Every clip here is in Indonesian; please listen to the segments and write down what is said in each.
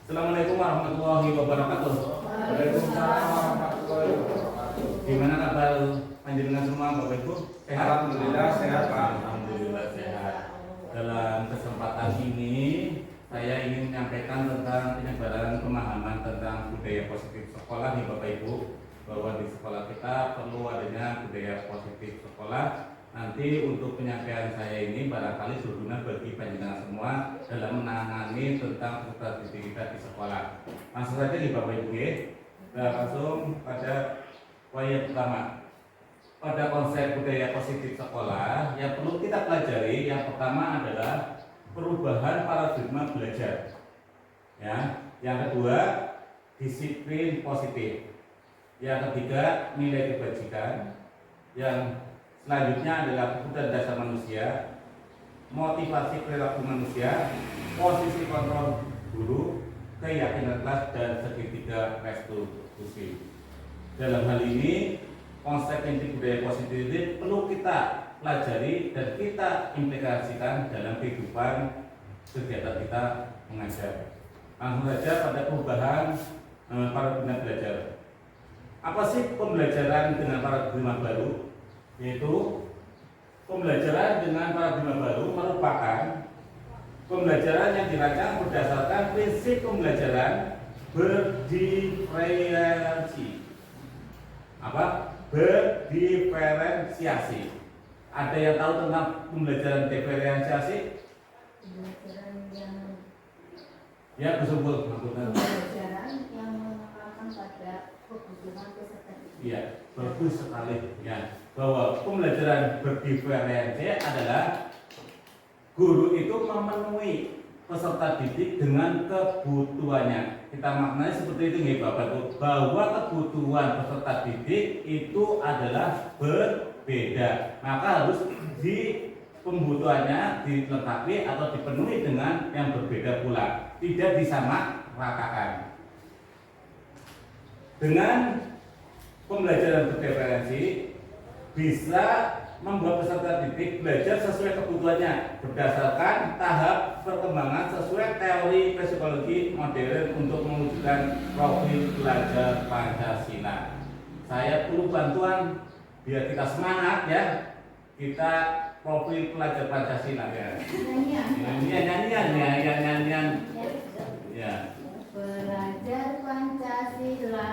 Assalamualaikum warahmatullahi wabarakatuh. Waalaikumsalam warahmatullahi wabarakatuh. Gimana kabar panjenengan semua, Bapak Ibu? Sehat? Alhamdulillah sehat, Pak. Alhamdulillah sehat. Dalam kesempatan ini saya ingin menyampaikan tentang penyebaran pemahaman tentang budaya positif sekolah nih Bapak Ibu, bahwa di sekolah kita perlu adanya budaya positif sekolah. Nanti untuk penyampaian saya ini barangkali berguna bagi panjenengan semua dalam menangani tentang peserta didik kita di sekolah. Langsung saja nih Bapak Ibu ya. Kita langsung pada poin pertama. Pada konsep budaya positif sekolah yang perlu kita pelajari, yang pertama adalah perubahan paradigma belajar. Ya, yang kedua disiplin positif. Yang ketiga nilai kebajikan. Yang selanjutnya adalah kebutuhan dasar manusia, motivasi perilaku manusia, posisi kontrol guru, keyakinan kelas, dan segitiga restitusi. Dalam hal ini, konsep inti budaya positif ini perlu kita pelajari dan kita implikasikan dalam kehidupan kegiatan kita mengajar. Langsung saja pada perubahan paradigma belajar. Apa sih pembelajaran dengan paradigma baru? Yaitu pembelajaran dengan paradigma baru merupakan pembelajaran yang dirancang berdasarkan prinsip pembelajaran berdiferensiasi. Apa? Berdiferensiasi. Ada yang tahu tentang pembelajaran diferensiasi? Pembelajaran Ya, bersumber maksudnya. Pembelajaran yang menekankan pada kebutuhan peserta didik. Iya, bagus sekali ya. Bahwa pembelajaran berdiferensiasi adalah guru itu memenuhi peserta didik dengan kebutuhannya. Kita maknanya seperti itu nih Bapak Ibu, bahwa kebutuhan peserta didik itu adalah berbeda. Maka harus di pembutuhannya dilengkapi atau dipenuhi dengan yang berbeda pula, tidak disamaratakan. Dengan pembelajaran berdiferensi bisa membuat peserta didik belajar sesuai kebutuhannya berdasarkan tahap perkembangan sesuai teori psikologi modern untuk mewujudkan profil pelajar Pancasila. Saya perlu bantuan biar kita semangat ya. Kita profil pelajar Pancasila ya. Nyanyian. Ya. Belajar Pancasila,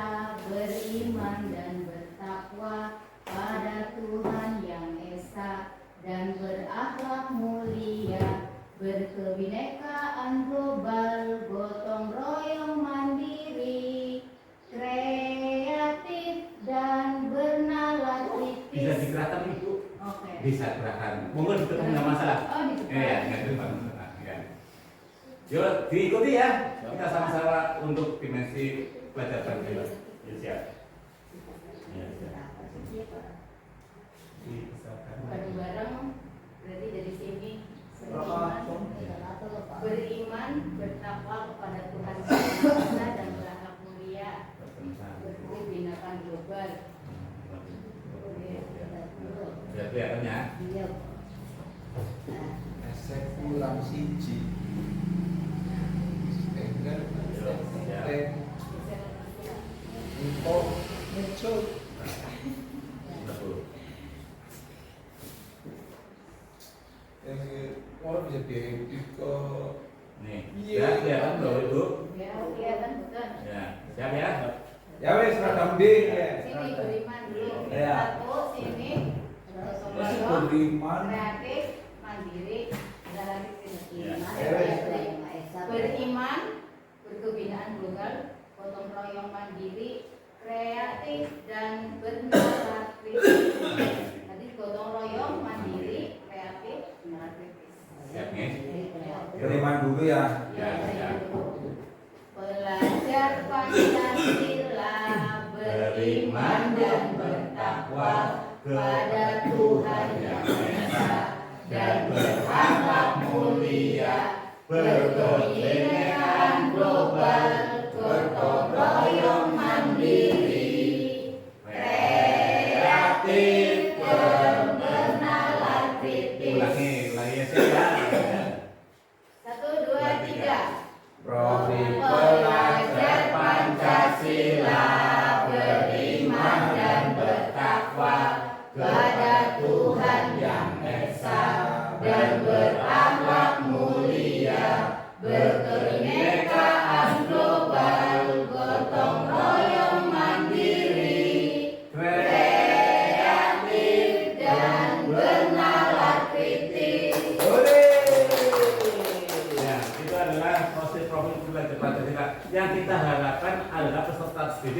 beriman dan bertakwa pada Tuhan Yang Esa dan berakhlak mulia, berkebinekaan global, gotong royong mandiri, kreatif dan bernalar kritis. Bisa digerakkan Ibu? Oke. Bisa gerakan. Mungkin itu nggak masalah. Oh, gitu. Iya, nggak ada masalah. Ya. Yuk, diikuti ya. Kita sama-sama untuk dimensi belajar Pancasila. Ya, siap. Ya, siap. Bukan bareng, berarti dari sini beriman, bertakwa kepada Tuhan Yang Esa dan berakhlak mulia, berkebinekaan global. Sudah kelihatan ya? Esek ulang siji. Enggar info muncul. Orang bisa diedit ke Nih, Iya. ya kelihatan Bapak Ibu? Ya, kelihatan betul. Ya, siap ya? ya wes seragam D ya. Sini beriman dulu. Ya. Satu, sini gotong Masih royong, beriman. kreatif, mandiri, dalam Ya. beriman, berkebinaan global, gotong royong mandiri, kreatif dan bernalar kritis. Tadi gotong royong mandiri, kreatif, bernalar kritis. Siap nih? Beriman dulu ya. Ya, siap. Belajar Pancasila, beriman dan bertakwa pada Tuhan Yang Esa dan berakhlak mulia, berkebinekaan global, gotong royong mandiri, kreatif dan bernalar kritis. Ulangi ya siap ya. 1, 2, 3. Profil pelajar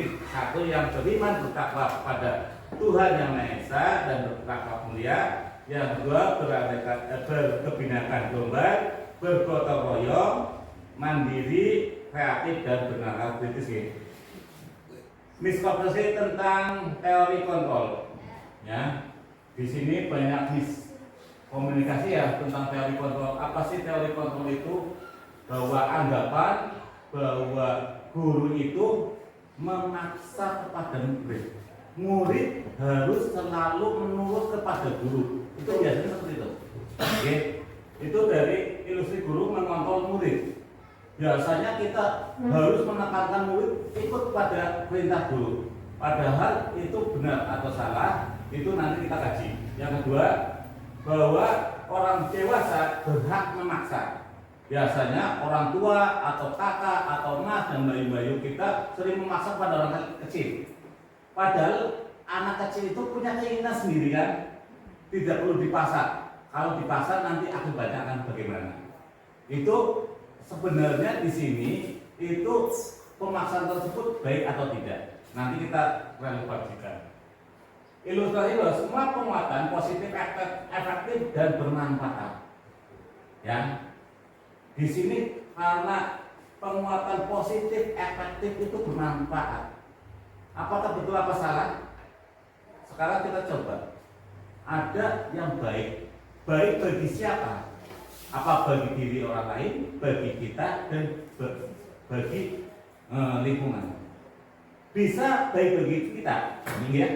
positif. Satu, yang beriman bertakwa kepada Tuhan Yang Maha Esa dan bertakwa mulia. Yang kedua, berkebinakan global, bergotong royong, mandiri, kreatif, dan benar kritis. Miskonsepsi tentang teori kontrol. Ya, di sini banyak miskomunikasi ya tentang teori kontrol. Apa sih teori kontrol itu? Bahwa anggapan bahwa guru itu memaksa kepada murid. Murid harus selalu menurut kepada guru. Itu biasanya seperti itu. Oke. Itu dari ilustrasi guru mengontrol murid. Biasanya kita harus menekankan murid ikut pada perintah guru. Padahal itu benar atau salah, itu nanti kita kaji. Yang kedua, bahwa orang dewasa berhak memaksa. Biasanya orang tua atau kakak atau mas dan bayu-bayu kita sering memaksa pada orang kecil. Padahal anak kecil itu punya keinginan sendiri kan, tidak perlu dipaksa. Kalau dipaksa nanti akibatnya akan bagaimana? Itu sebenarnya di sini itu pemaksaan tersebut baik atau tidak. Nanti kita relevansikan. Ilustrasi bahwa semua penguatan positif, efektif dan bermanfaat. Ya, di sini karena penguatan positif, efektif itu bermanfaat. Apakah betul apa salah? Sekarang kita coba. Ada yang baik. Baik bagi siapa? Apa bagi diri orang lain, bagi kita, dan bagi lingkungan. Bisa baik bagi kita, ya?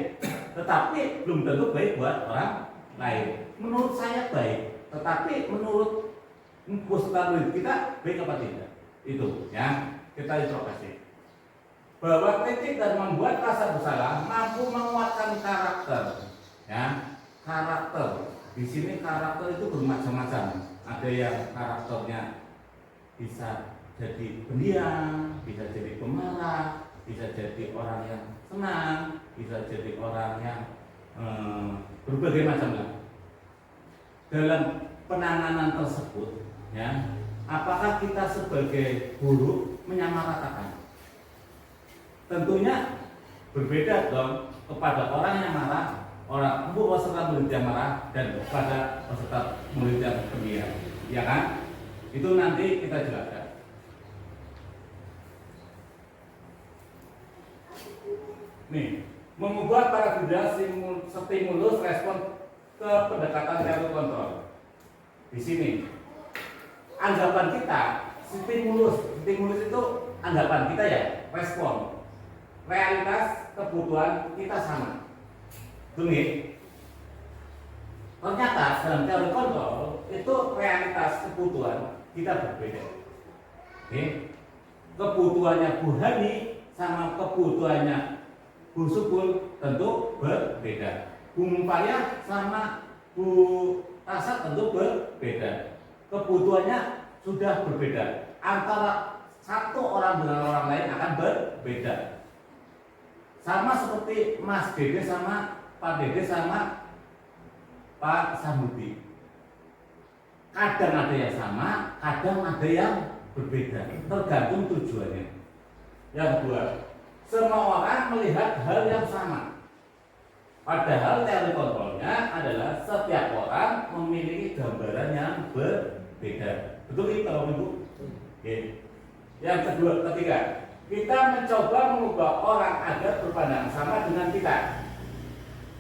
Tetapi belum tentu baik buat orang lain. Menurut saya baik, tetapi menurut murid kita baik apa tidak? Itu ya, kita introspeksi. Bahwa kritik dan membuat rasa bersalah mampu menguatkan karakter. Ya, karakter. Di sini karakter itu bermacam-macam. Ada yang karakternya bisa jadi pendiam, bisa jadi pemarah, bisa jadi orang yang senang, bisa jadi orang yang berbagai macam lah. Dalam penanganan tersebut, ya, apakah kita sebagai guru menyamaratakan? Tentunya berbeda dong kepada orang yang marah, orang peserta murid yang marah, dan kepada peserta murid yang pendiam, ya kan? Itu nanti kita jelaskan. Nih, mengubah paradigma stimulus respon ke pendekatan teori kontrol. Di sini, anggapan kita stimulus itu anggapan kita ya, respon. Realitas kebutuhan kita sama. Tunggu. Ternyata dalam teori kontrol itu realitas kebutuhan kita berbeda. Oke. Kebutuhannya Bu Hani sama kebutuhannya Bu Subul tentu berbeda. Bu Mumpaya sama Bu Tasat tentu berbeda. Kebutuhannya sudah berbeda. Antara satu orang dengan orang lain akan berbeda. Sama seperti Mas Dede sama Pak Dede sama Pak Samudi. Kadang ada yang sama, kadang ada yang berbeda, tergantung tujuannya. Yang kedua, semua orang melihat hal yang sama. Padahal teori kontrolnya adalah setiap orang memiliki gambaran yang berbeda. Betul itu Bapak Ibu? Oke. Yang ketiga, kita mencoba mengubah orang agar berpandangan sama dengan kita.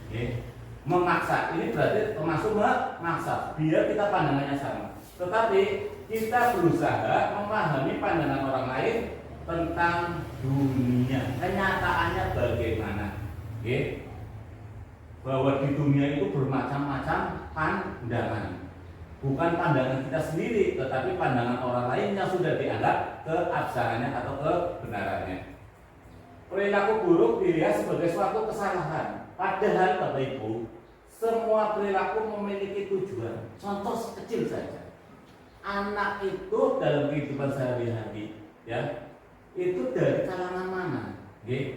Oke. Memaksa, ini berarti termasuk memaksa, biar kita pandangannya sama. Tetapi kita berusaha memahami pandangan orang lain tentang dunia, kenyataannya bagaimana. Oke. Bahwa di dunia itu bermacam-macam pandangan. Bukan pandangan kita sendiri, tetapi pandangan orang lain yang sudah dianggap keabsahannya atau kebenarannya. Perilaku buruk dilihat sebagai suatu kesalahan. Padahal Bapak Ibu, semua perilaku memiliki tujuan. Contoh kecil saja. Anak itu dalam kehidupan sehari-hari, ya, itu dari kalangan mana? Ya?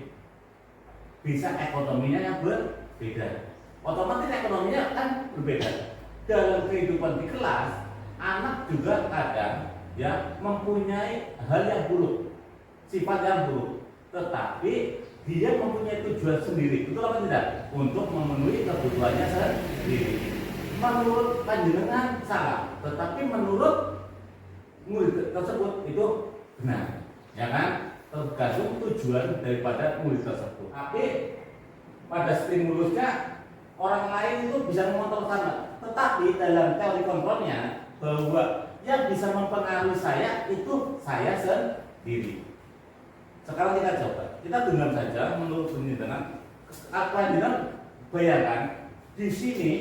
Bisa ekonominya yang berbeda. Otomatis ekonominya kan berbeda. Dalam kehidupan di kelas, anak juga kadang ya mempunyai hal yang buruk, sifat yang buruk. Tetapi dia mempunyai tujuan sendiri, betul apa tidak? Untuk memenuhi kebutuhannya sendiri. Menurut panjenengan salah, tetapi menurut murid tersebut itu benar, ya kan? Tergantung tujuan daripada murid tersebut. Tapi pada stimulusnya orang lain itu bisa mengontrol sana, tetapi dalam teori kontrolnya bahwa yang bisa mempengaruhi saya itu saya sendiri. Sekarang kita coba, kita dengar saja menurut penelitian apa yang bayangkan di sini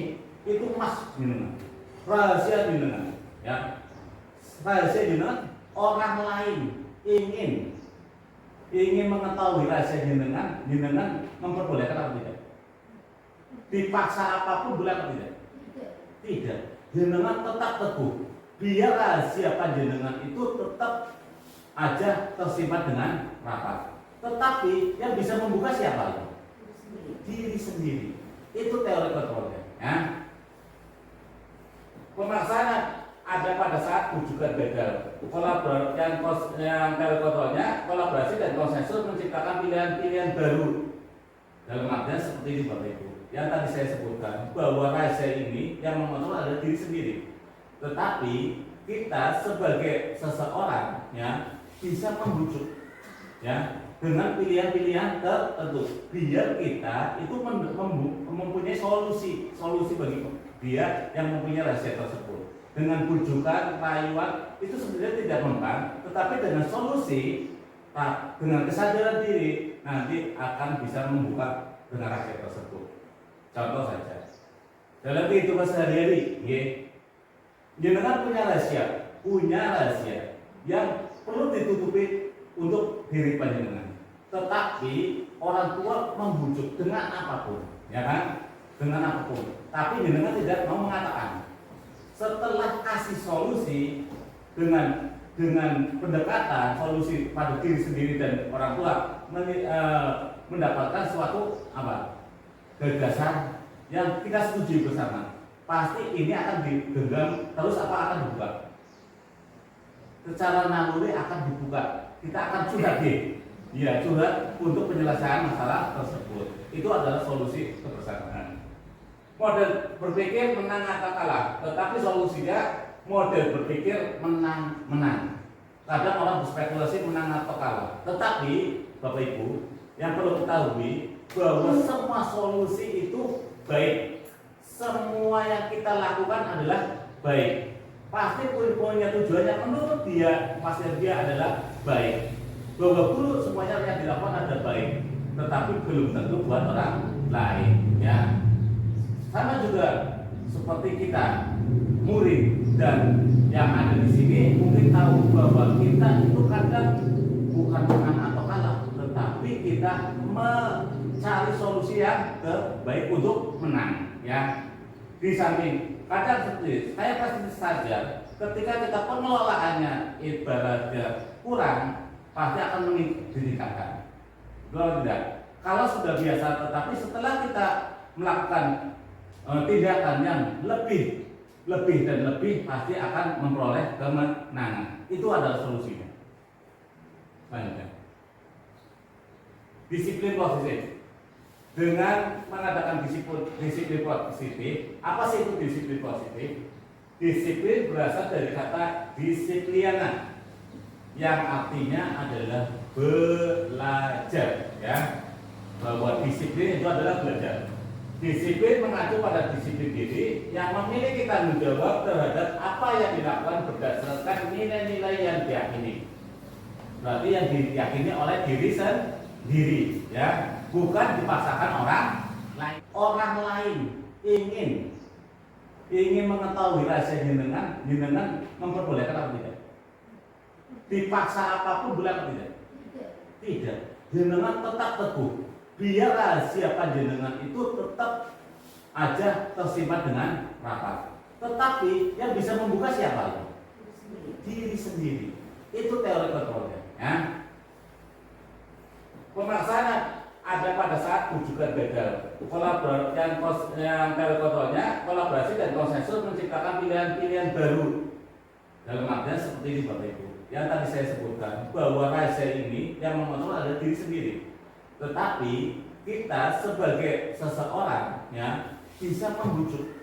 itu mas jenengan, rahasia jenengan, ya rahasia jenengan orang lain ingin mengetahui rahasia jenengan memperbolehkan atau tidak? Dipaksa apapun boleh atau tidak? Tidak. Jenengan tetap teguh. Biar rahasia panjenengan itu tetap aja tersimpan dengan rapat. Tetapi yang bisa membuka siapa itu? Diri sendiri. Itu teori kontrolnya. Ya. Pemaksaan ada pada saat rujukan gagal. Yang teori kontrolnya kolaborasi dan konsensus menciptakan pilihan-pilihan baru. Dalam artian seperti ini Bapak Ibu. Yang tadi saya sebutkan bahwa rahasia ini yang mengontrol adalah diri sendiri. Tetapi kita sebagai seseorang ya bisa membujuk ya dengan pilihan-pilihan tertentu biar kita itu mempunyai solusi bagi dia yang mempunyai rahasia tersebut. Dengan bujukan, rayuan itu sebenarnya tidak mempan, tetapi dengan solusi dengan kesadaran diri nanti akan bisa membuka dengan rahasia tersebut. Contoh saja dalam kehidupan sehari-hari, jenengan punya rahasia yang perlu ditutupi untuk diri panjenengan. Tetapi orang tua membujuk dengan apapun, ya kan? Dengan apapun. Tapi jenengan tidak mau mengatakan. Setelah kasih solusi dengan pendekatan solusi pada diri sendiri dan orang tua mendapatkan suatu gagasan yang kita setuju bersama. Pasti ini akan digenggam terus akan dibuka. Secara naluri akan dibuka. Kita akan curhat curhat untuk penyelesaian masalah tersebut. Itu adalah solusi kebersamaan. Model berpikir menang atau kalah, tetapi solusinya model berpikir menang. Kadang orang berspekulasi menang atau kalah, tetapi Bapak Ibu yang perlu ketahui bahwa semua solusi itu baik. Semua yang kita lakukan adalah baik. Pasti punya tujuannya menurut dia, pasti dia adalah baik. Bahwa dulu semuanya yang dilakukan adalah baik, tetapi belum tentu buat orang lain. Ya, sama juga seperti kita murid dan yang ada di sini mungkin tahu bahwa kita itu kadang bukan menang atau kalah, tetapi kita mencari solusi yang terbaik untuk menang. Ya, di samping kadang seperti saya pasti sadar ketika kita pengelolaannya ibaratnya kurang, pasti akan meningkatkan. Kalau tidak, kalau sudah biasa, tetapi setelah kita melakukan tindakan yang lebih dan lebih, pasti akan memperoleh kemenangan. Itu adalah solusinya. Lanjutkan. Disiplin positif. Dengan mengadakan disiplin positif, apa sih itu disiplin positif? Disiplin berasal dari kata disipliana, yang artinya adalah belajar, ya. Bahwa disiplin itu adalah belajar. Disiplin mengacu pada disiplin diri yang memiliki tanggung jawab terhadap apa yang dilakukan berdasarkan nilai-nilai yang diyakini. Berarti yang diyakini oleh diri sendiri, ya. Bukan dipaksakan orang lain. Orang lain ingin mengetahui rahasia jenengan memperbolehkan atau tidak? Dipaksa apapun boleh atau tidak? Tidak. Jenengan tetap teguh. Biar rahasia panjenengan itu tetap aja tersimpan dengan rapat. Tetapi yang bisa membuka siapa itu? Diri sendiri. Itu teori kontrolnya. Ya. Pemaksaan ada pada saat rujukan gagal. Yang teori kontrolnya kolaborasi dan konsensus menciptakan pilihan-pilihan baru. Dalam artian seperti ini Bapak Ibu. Yang tadi saya sebutkan bahwa rahasia ini yang mengontrol adalah diri sendiri. tetapi kita sebagai seseorang ya bisa membujuk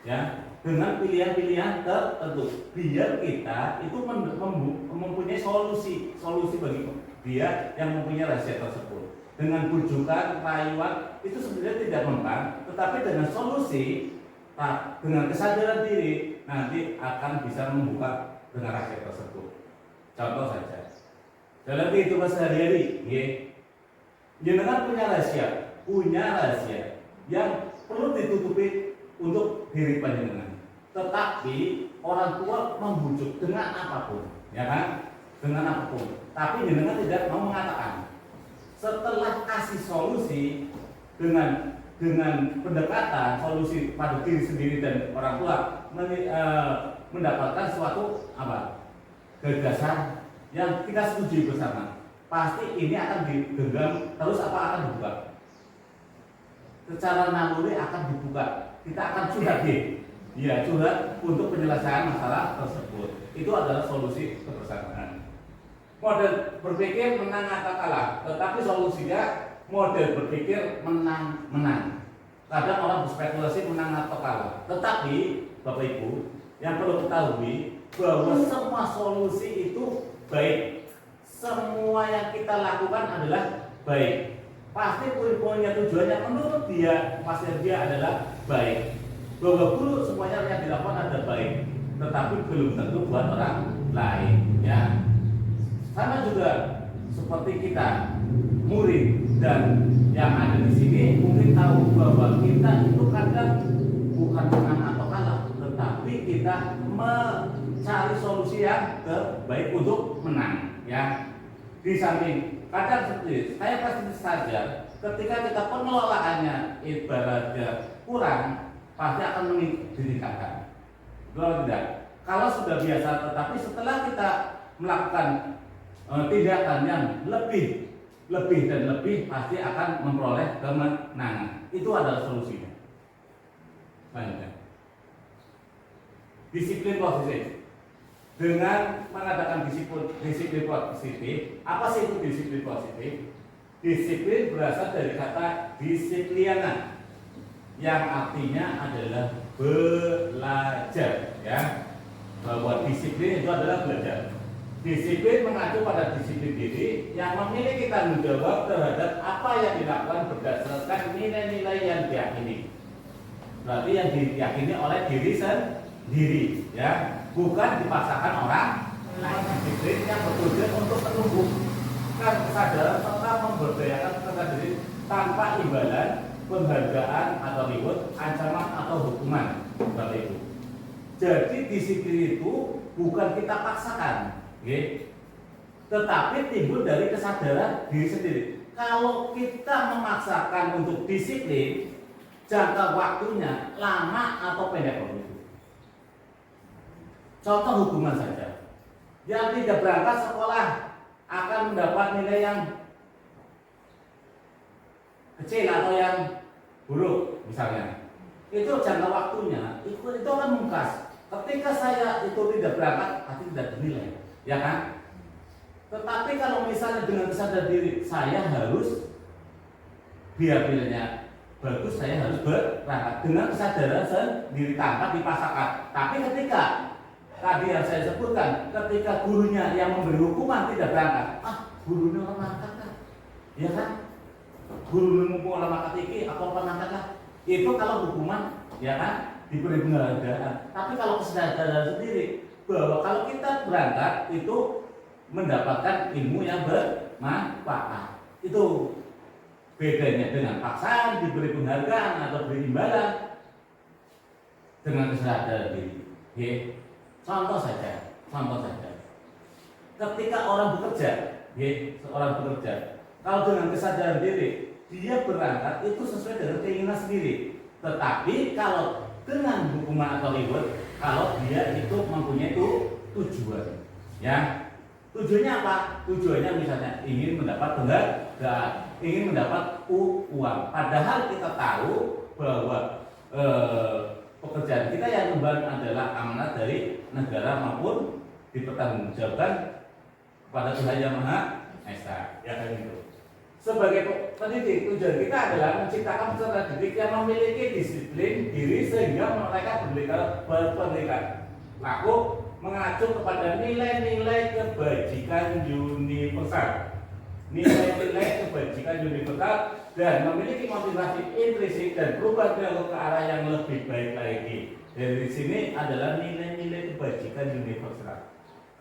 ya dengan pilihan-pilihan tertentu biar kita itu mempunyai solusi bagi dia yang mempunyai rahasia tersebut. Dengan bujukan, rayuan itu sebenarnya tidak mempan, tetapi dengan solusi, dengan kesadaran diri nanti akan bisa membuka dengan rahasia tersebut. Contoh saja dalam kehidupan sehari-hari, jenengan punya rahasia yang perlu ditutupi untuk diri panjenengan. Tetapi orang tua membujuk dengan apapun, ya kan? Dengan apapun. Tapi jenengan tidak mau mengatakan. Setelah kasih solusi dengan pendekatan solusi pada diri sendiri dan orang tua mendapatkan suatu gagasan yang kita setujui bersama, pasti ini akan digenggam terus akan dibuka secara naluri akan dibuka. Kita akan curhat curhat untuk penyelesaian masalah tersebut. Itu adalah solusi kebersamaan. Model berpikir menang atau kalah, tetapi solusinya model berpikir menang-menang. Kadang orang berspekulasi menang atau kalah, tetapi Bapak Ibu yang perlu ketahui bahwa semua solusi itu baik. Semua yang kita lakukan adalah baik. Pasti punya tujuannya menurut dia, pasti dia adalah baik. Bahwa guru semuanya yang dilakukan adalah baik, tetapi belum tentu buat orang lain, ya. Sama juga seperti kita murid dan yang ada di sini mungkin tahu bahwa kita itu kadang bukan menang atau kalah, tetapi kita mencari solusi yang terbaik untuk menang, ya. Di samping kadang seperti saya pasti sadar ketika kita pengelolaannya ibaratnya kurang, pasti akan meningkatkan. Kalau tidak, kalau sudah biasa, tetapi setelah kita melakukan tindakan yang lebih dan lebih pasti akan memperoleh kemenangan. Itu adalah solusinya. Lanjutkan. Disiplin positif. Dengan mengadakan disiplin positif, apa sih itu disiplin positif? Disiplin berasal dari kata disipliana, yang artinya adalah belajar, ya. Bahwa disiplin itu adalah belajar. Disiplin mengacu pada disiplin diri yang memiliki tanggung jawab terhadap apa yang dilakukan berdasarkan nilai-nilai yang diyakini. Berarti yang diyakini oleh diri sendiri, ya, bukan dipaksakan orang lain. Disiplin yang bertujuan untuk menumbuhkan kesadaran serta memberdayakan kesadaran diri tanpa imbalan, penghargaan atau reward, ancaman atau hukuman. Bapak Ibu. Jadi disiplin itu bukan kita paksakan. Tetapi timbul dari kesadaran diri sendiri. Kalau kita memaksakan untuk disiplin, jangka waktunya lama atau pendek begitu. Contoh hukuman saja. Yang tidak berangkat sekolah akan mendapat nilai yang kecil atau yang buruk misalnya. Itu jangka waktunya, itu akan memungkas. Ketika saya itu tidak berangkat, pasti tidak bernilai. Ya kan? Tetapi kalau misalnya dengan kesadaran diri saya harus biar nilainya bagus, saya harus berangkat dengan kesadaran sendiri tanpa dipaksakan. Tapi ketika tadi yang saya sebutkan, ketika gurunya yang memberi hukuman tidak berangkat, gurunya orang angkat kan? Ya kan? Guru mengumpul orang angkat iki atau orang angkat lah. Itu kalau hukuman, ya kan? Diberi penghargaan. Tapi kalau kesadaran sendiri bahwa kalau kita berangkat itu mendapatkan ilmu yang bermanfaat. Itu bedanya dengan paksaan, diberi penghargaan atau diberi imbalan dengan kesadaran diri. Contoh saja. Ketika orang bekerja, kalau dengan kesadaran diri dia berangkat itu sesuai dengan keinginan sendiri. Tetapi kalau dengan hukuman atau reward, kalau dia itu mempunyai tujuan, ya. Tujuannya apa? Tujuannya misalnya ingin mendapat penghargaan, ingin mendapat uang. Padahal kita tahu bahwa pekerjaan kita yang kembali adalah amanat dari negara maupun dipertanggungjawabkan kepada Tuhan Yang Maha Esa. Ya kan itu. sebagai pendidik, tujuan kita adalah menciptakan peserta didik yang memiliki disiplin diri sehingga mereka berpendidikan laku mengacu kepada nilai-nilai kebajikan universal. Nilai-nilai kebajikan universal dan memiliki motivasi intrinsik dan berubah perilaku ke arah yang lebih baik lagi. Dari sini adalah nilai-nilai kebajikan universal.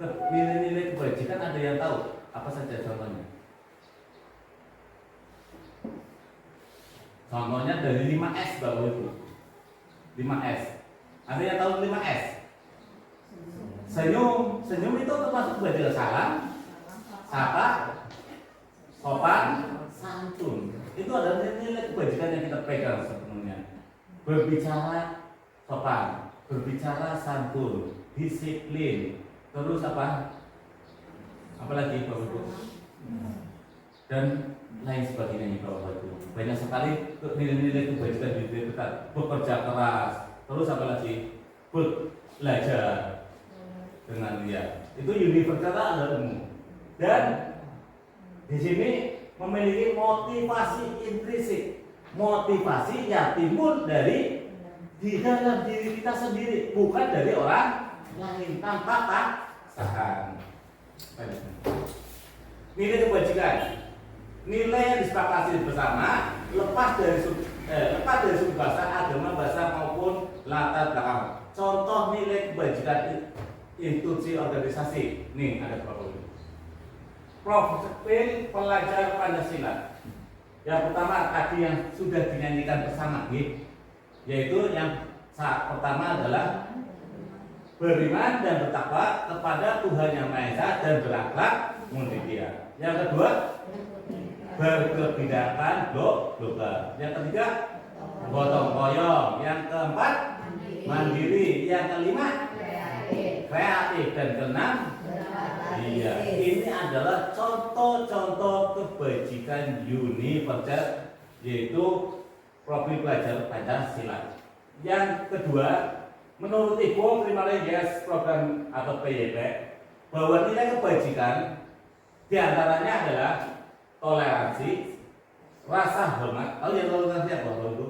Nilai-nilai kebajikan ada yang tahu? Apa saja contohnya? Contohnya dari 5S Bapak Ibu. 5S. Ada yang tahu 5S? Senyum. Senyum itu termasuk kebajikan. Salam, sapa, sopan, santun. Itu adalah nilai kebajikan yang kita pegang sepenuhnya. Berbicara sopan, berbicara santun, disiplin. Terus apa? Apalagi Bapak Ibu? Dan lain sebagainya Bapak Ibu. Banyak sekali nilai-nilai kebajikan di diri kita. Bekerja keras. Terus apa lagi? Belajar dengan dia. Itu universal ada umum. Dan di sini memiliki motivasi intrinsik. Motivasi yang timbul dari di dalam diri kita sendiri, bukan dari orang lain tanpa paksaan. Nilai kebajikan, nilai yang disepakati bersama, lepas dari suku bahasa, agama, bahasa maupun latar belakang. Contoh nilai kebajikan institusi organisasi. Nih ada beberapa. Profil pelajar Pancasila. Yang pertama tadi yang sudah dinyanyikan bersama, yaitu yang pertama adalah beriman dan bertakwa kepada Tuhan Yang Maha Esa dan berakhlak mulia. Yang kedua, berkebidakan global. Yang ketiga, gotong royong. Yang keempat, mandiri. Yang kelima, kreatif. Dan keenam, iya. Ini adalah contoh-contoh kebajikan universal, yaitu profil pelajar Pancasila. Yang kedua, menurut Ibu Primary Yes Program atau PYP, bahwa nilai kebajikan diantaranya adalah toleransi, rasa hormat. Oh ya, toleransi apa itu?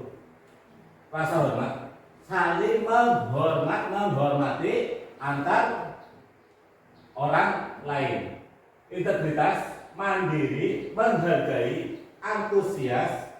Rasa hormat, saling menghormati antar orang lain, integritas, mandiri, menghargai, antusias,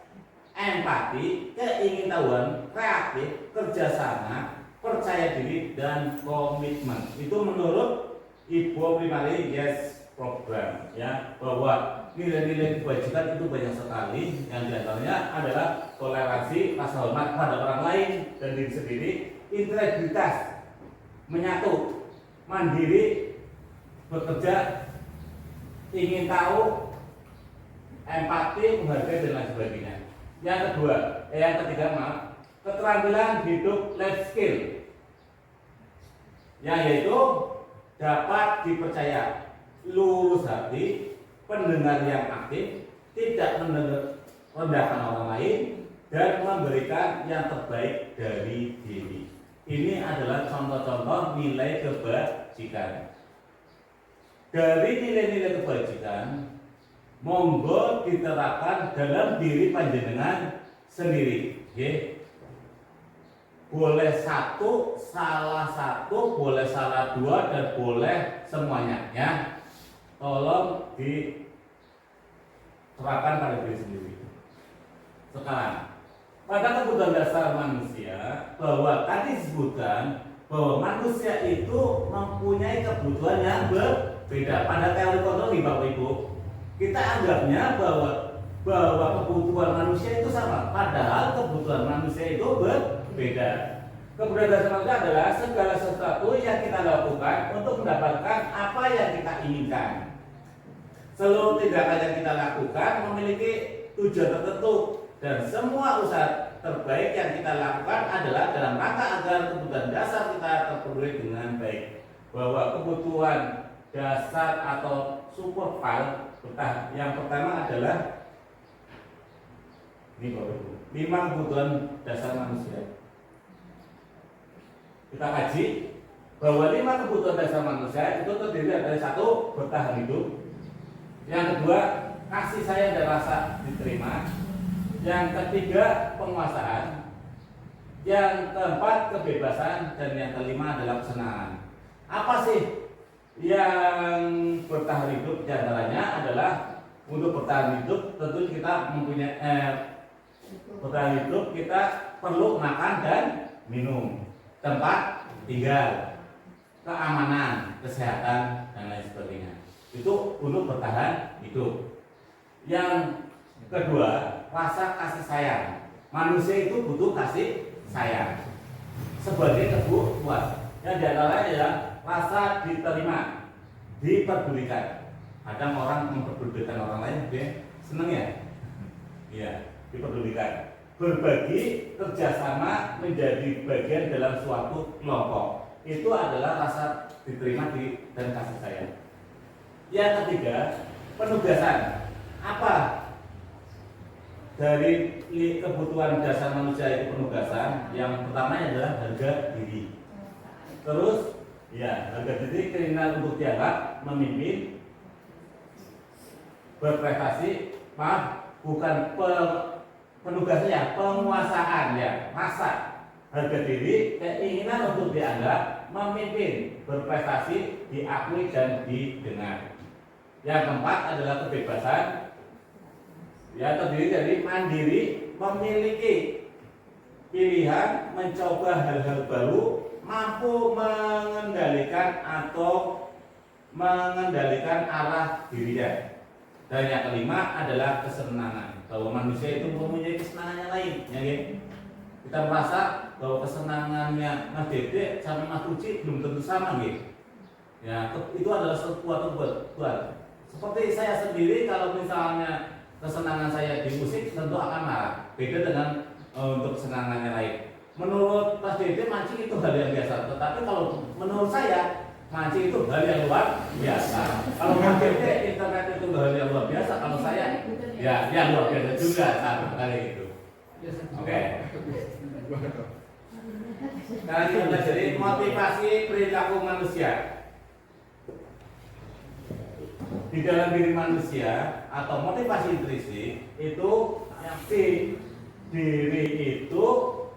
empati, keingintahuan, kreatif, kerjasama, percaya diri, dan komitmen. Itu menurut Ibu Primary Yes Program, ya, bahwa nilai-nilai kebajikan itu banyak sekali. Yang diantaranya adalah toleransi, rasa hormat pada orang lain dan diri sendiri, integritas, menyatu, mandiri, bekerja, ingin tahu, empati, menghargai, dan lain sebagainya. Yang ketiga, keterampilan hidup life skill, yang yaitu dapat dipercaya, lurus hati, pendengar yang aktif, tidak merendahkan orang lain, dan memberikan yang terbaik dari diri. Ini adalah contoh-contoh nilai kebajikan. Dari nilai-nilai kebajikan, monggo diterapkan dalam diri panjenengan sendiri. Boleh salah satu, boleh salah dua, dan boleh semuanya, ya. Tolong diterapkan pada diri sendiri. Sekarang, pada kebutuhan dasar manusia, bahwa tadi disebutkan bahwa manusia itu mempunyai kebutuhan yang berbeda. Pada teori kontrol Bapak Ibu, kita anggapnya bahwa kebutuhan manusia itu sama, padahal kebutuhan manusia itu berbeda. Kebutuhan dasar manusia adalah segala sesuatu yang kita lakukan untuk mendapatkan apa yang kita inginkan. Seluruh tindakan yang kita lakukan memiliki tujuan tertentu, dan semua usaha terbaik yang kita lakukan adalah dalam rangka agar kebutuhan dasar kita terpenuhi dengan baik. Bahwa kebutuhan dasar atau survival yang pertama adalah ini Bapak Ibu, 5 kebutuhan dasar manusia. Kita kaji bahwa 5 kebutuhan dasar manusia itu terdiri dari 1, bertahan hidup. Yang kedua kasih sayang dan rasa diterima. Yang ketiga, penguasaan. Yang keempat, kebebasan. Dan yang kelima adalah kesenangan. Apa sih yang bertahan hidup? Di antaranya adalah untuk bertahan hidup tentu kita mempunyai bertahan hidup kita perlu makan dan minum, tempat tinggal, keamanan, kesehatan, dan lain sebagainya. Itu untuk bertahan hidup. Yang kedua, rasa kasih sayang. Manusia itu butuh kasih sayang sebagai kebutuhan. Yang diantaranya adalah rasa diterima, diperdulikan. Kadang orang memperdulikan orang lain, dia seneng ya, iya, diperdulikan. Berbagi, kerjasama, menjadi bagian dalam suatu kelompok. Itu adalah rasa diterima dan kasih sayang. Yang ketiga, penugasan. Apa dari kebutuhan dasar manusia itu penugasan? Yang pertama adalah harga diri. Terus, ya, harga diri keinginan untuk dianggap memimpin, berprestasi, bukan penugasnya, penguasaan ya, rasa harga diri, keinginan untuk dianggap memimpin, berprestasi, diakui dan didengar. Yang keempat adalah kebebasan, ya, terdiri dari mandiri, memiliki pilihan, mencoba hal-hal baru, mampu mengendalikan arah dirinya. Dan yang kelima adalah kesenangan, bahwa manusia itu mempunyai kesenangan yang lain, ya, kita merasa bahwa kesenangannya Mas Dede sama Mas Puji belum tentu sama, ya, itu adalah sesuatu kebutuhan. Seperti saya sendiri, kalau misalnya kesenangan saya di musik tentu akan marah, beda dengan untuk kesenangannya lain. Menurut Mas Dede mancing itu hal yang biasa, tetapi kalau menurut saya mancing itu hal yang luar biasa. Kalau Mas Dede internet itu hal yang luar biasa, kalau saya ya luar biasa juga sama kali itu. Oke. Sekarang kita belajar motivasi perilaku manusia. Di dalam diri manusia atau motivasi intrinsik itu diri itu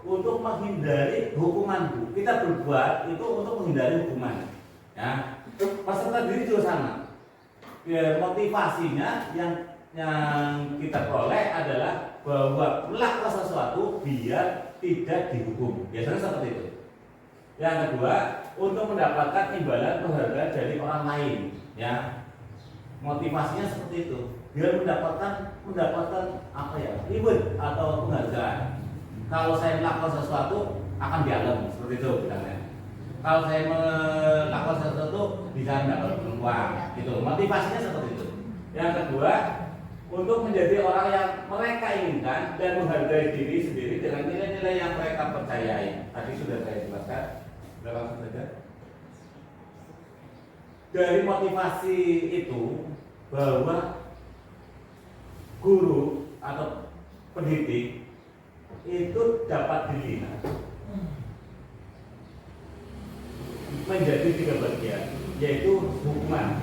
untuk menghindari hukuman. Kita berbuat itu untuk menghindari hukuman. Ya, peserta diri juga sama. Ya, motivasinya yang kita peroleh adalah bahwa melakukan sesuatu biar tidak dihukum. Biasanya seperti itu. Yang kedua, untuk mendapatkan imbalan penghargaan dari orang lain. Ya, motivasinya seperti itu. Biar mendapatkan apa ya, reward atau penghargaan. Kalau saya melakukan sesuatu akan dianggap seperti itu misalnya. Kalau saya melakukan sesuatu bisa mendapat uang, gitu. Motivasinya seperti itu. Yang kedua, untuk menjadi orang yang mereka inginkan dan menghargai diri sendiri dengan nilai-nilai yang mereka percayai. Tadi sudah saya jelaskan. Sudah langsung saja. Dari motivasi itu bahwa guru atau pendidik itu dapat dilihat menjadi 3 bagian, yaitu hukuman.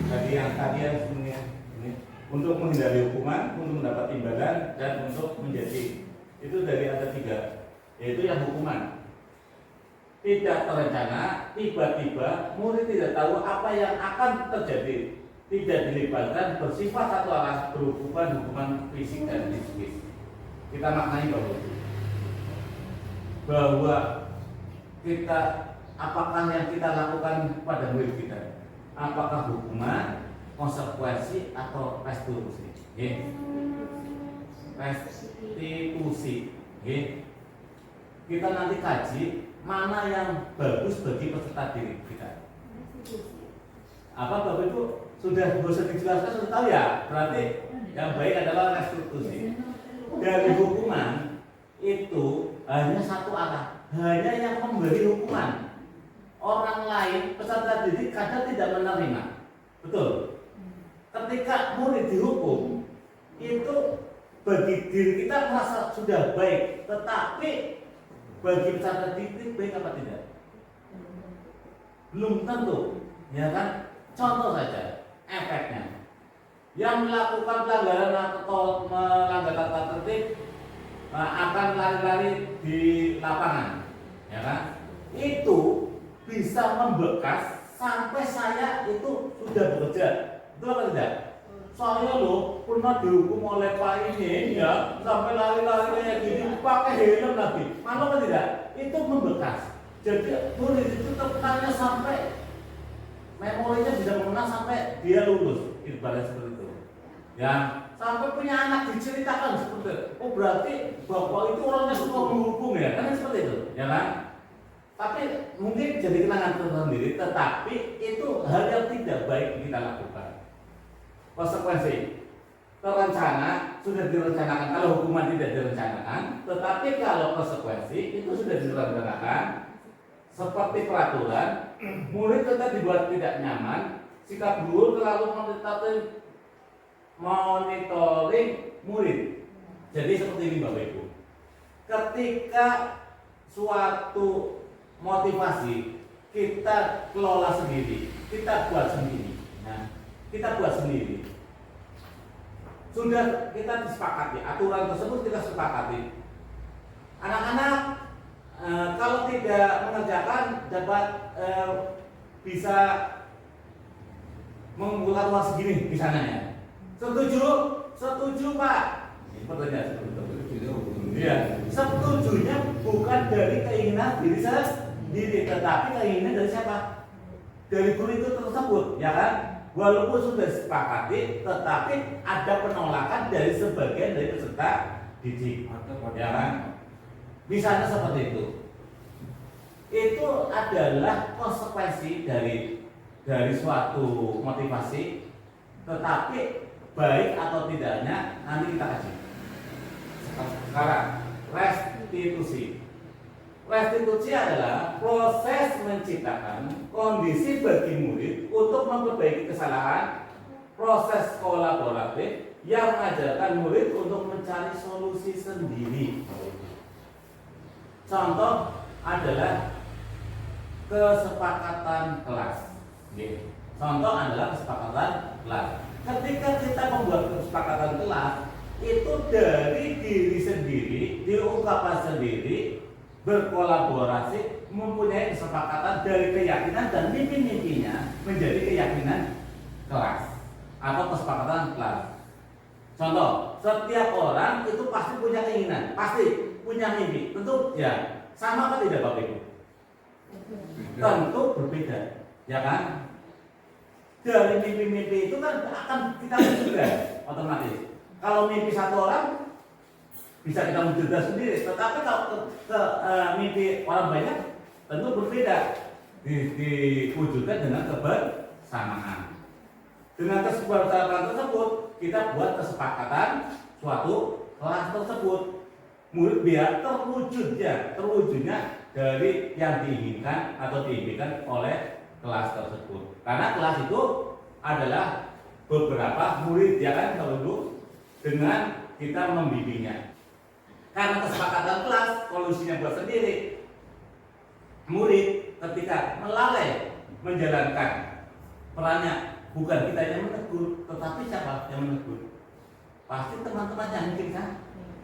Tadi yang sebenarnya ini untuk menghindari hukuman, untuk mendapat imbalan, dan untuk menjadi, itu dari ada 3, yaitu yang hukuman. Tidak terencana, tiba-tiba murid tidak tahu apa yang akan terjadi, tidak dilibatkan, bersifat satu arah, berhubungan hukuman fisik dan psikis. Kita maknai bahwa kita, apakah yang kita lakukan pada murid kita, apakah hukuman, konsekuensi, atau restitusi? Restitusi. Kita nanti kaji mana yang bagus bagi peserta didik kita. Apa Bapak Ibu sudah bisa dijelaskan, sudah tahu ya? Berarti yang baik adalah restitusi. Dari hukuman itu hanya satu arah, hanya yang memberi hukuman. Orang lain, peserta didik kadang tidak menerima. Betul. Ketika murid dihukum, itu bagi diri kita merasa sudah baik, tetapi bagi peserta didik baik apa tidak? Belum tentu, ya kan? Contoh saja efeknya. yang melakukan pelanggaran atau melanggar tata tertib akan lari-lari di lapangan, ya kan? Itu bisa membekas sampai saya itu sudah bekerja, betul apa tidak? Saya loh pernah dihukum oleh Pak ini ya sampai lari-lari kayak gini pakai helm lagi, malu apa tidak? Itu membekas. Jadi murid itu terkenalnya sampai memorinya bisa mengenang sampai dia lulus, ibaratnya seperti itu. Ya, sampai punya anak diceritakan seperti itu. Oh berarti bapak itu orangnya suka menghukum ya, kan seperti itu, ya kan? Tapi mungkin jadi kenangan tersendiri, tetapi itu hal yang tidak baik kita lakukan. Konsekuensi terencana sudah direncanakan, kalau hukuman tidak direncanakan, tetapi kalau konsekuensi itu sudah direncanakan seperti peraturan, murid tetap dibuat tidak nyaman, sikap guru terlalu monitoring murid. Jadi seperti ini Bapak Ibu, ketika suatu motivasi kita kelola sendiri, kita buat sendiri. Nah, kita buat sendiri. Sudah kita disepakati, aturan tersebut kita sepakati. Anak-anak kalau tidak mengerjakan dapat bisa mengumpulkan uang segini di sananya. Setuju? Setuju Pak. Ini pertanyaan seperti itu. Iya. Setujunya bukan dari keinginan diri sendiri, tetapi keinginan dari siapa? Dari guru itu tersebut, ya kan? Walaupun sudah sepakati, tetapi ada penolakan dari sebagian dari peserta didik, ya kan? Misalnya seperti itu. Itu adalah konsekuensi dari suatu motivasi, tetapi baik atau tidaknya nanti kita kaji. Sekarang restitusi. Restitusi adalah proses menciptakan kondisi bagi murid untuk memperbaiki kesalahan, proses kolaboratif yang mengajarkan murid untuk mencari solusi sendiri. Contoh adalah kesepakatan kelas. Contoh adalah kesepakatan kelas. Ketika kita membuat kesepakatan kelas, itu dari diri sendiri, diungkapkan sendiri, berkolaborasi, mempunyai kesepakatan dari keyakinan dan mimpi-mimpinya menjadi keyakinan kelas atau kesepakatan kelas. Contoh, setiap orang itu pasti punya keinginan, pasti punya mimpi, tentu ya sama kan tidak Bapak Ibu? Tentu berbeda, ya kan? Dari mimpi-mimpi itu kan akan kita wujudkan otomatis. Kalau mimpi satu orang bisa kita wujudkan sendiri, tetapi kalau mimpi orang banyak tentu berbeda, diwujudkan dengan kebersamaan. Dengan kesepakatan tersebut kita buat kesepakatan suatu kelas tersebut, murid biar terwujudnya dari yang diinginkan atau diinginkan oleh kelas tersebut. Karena kelas itu adalah beberapa murid, ya kan Bapak Ibu, dengan kita membimbingnya. Karena kesepakatan kelas, solusinya buat sendiri. Murid ketika melalai menjalankan perannya, bukan kita yang menegur, tetapi siapa yang menegur? Pasti teman-teman yang mungkin kan,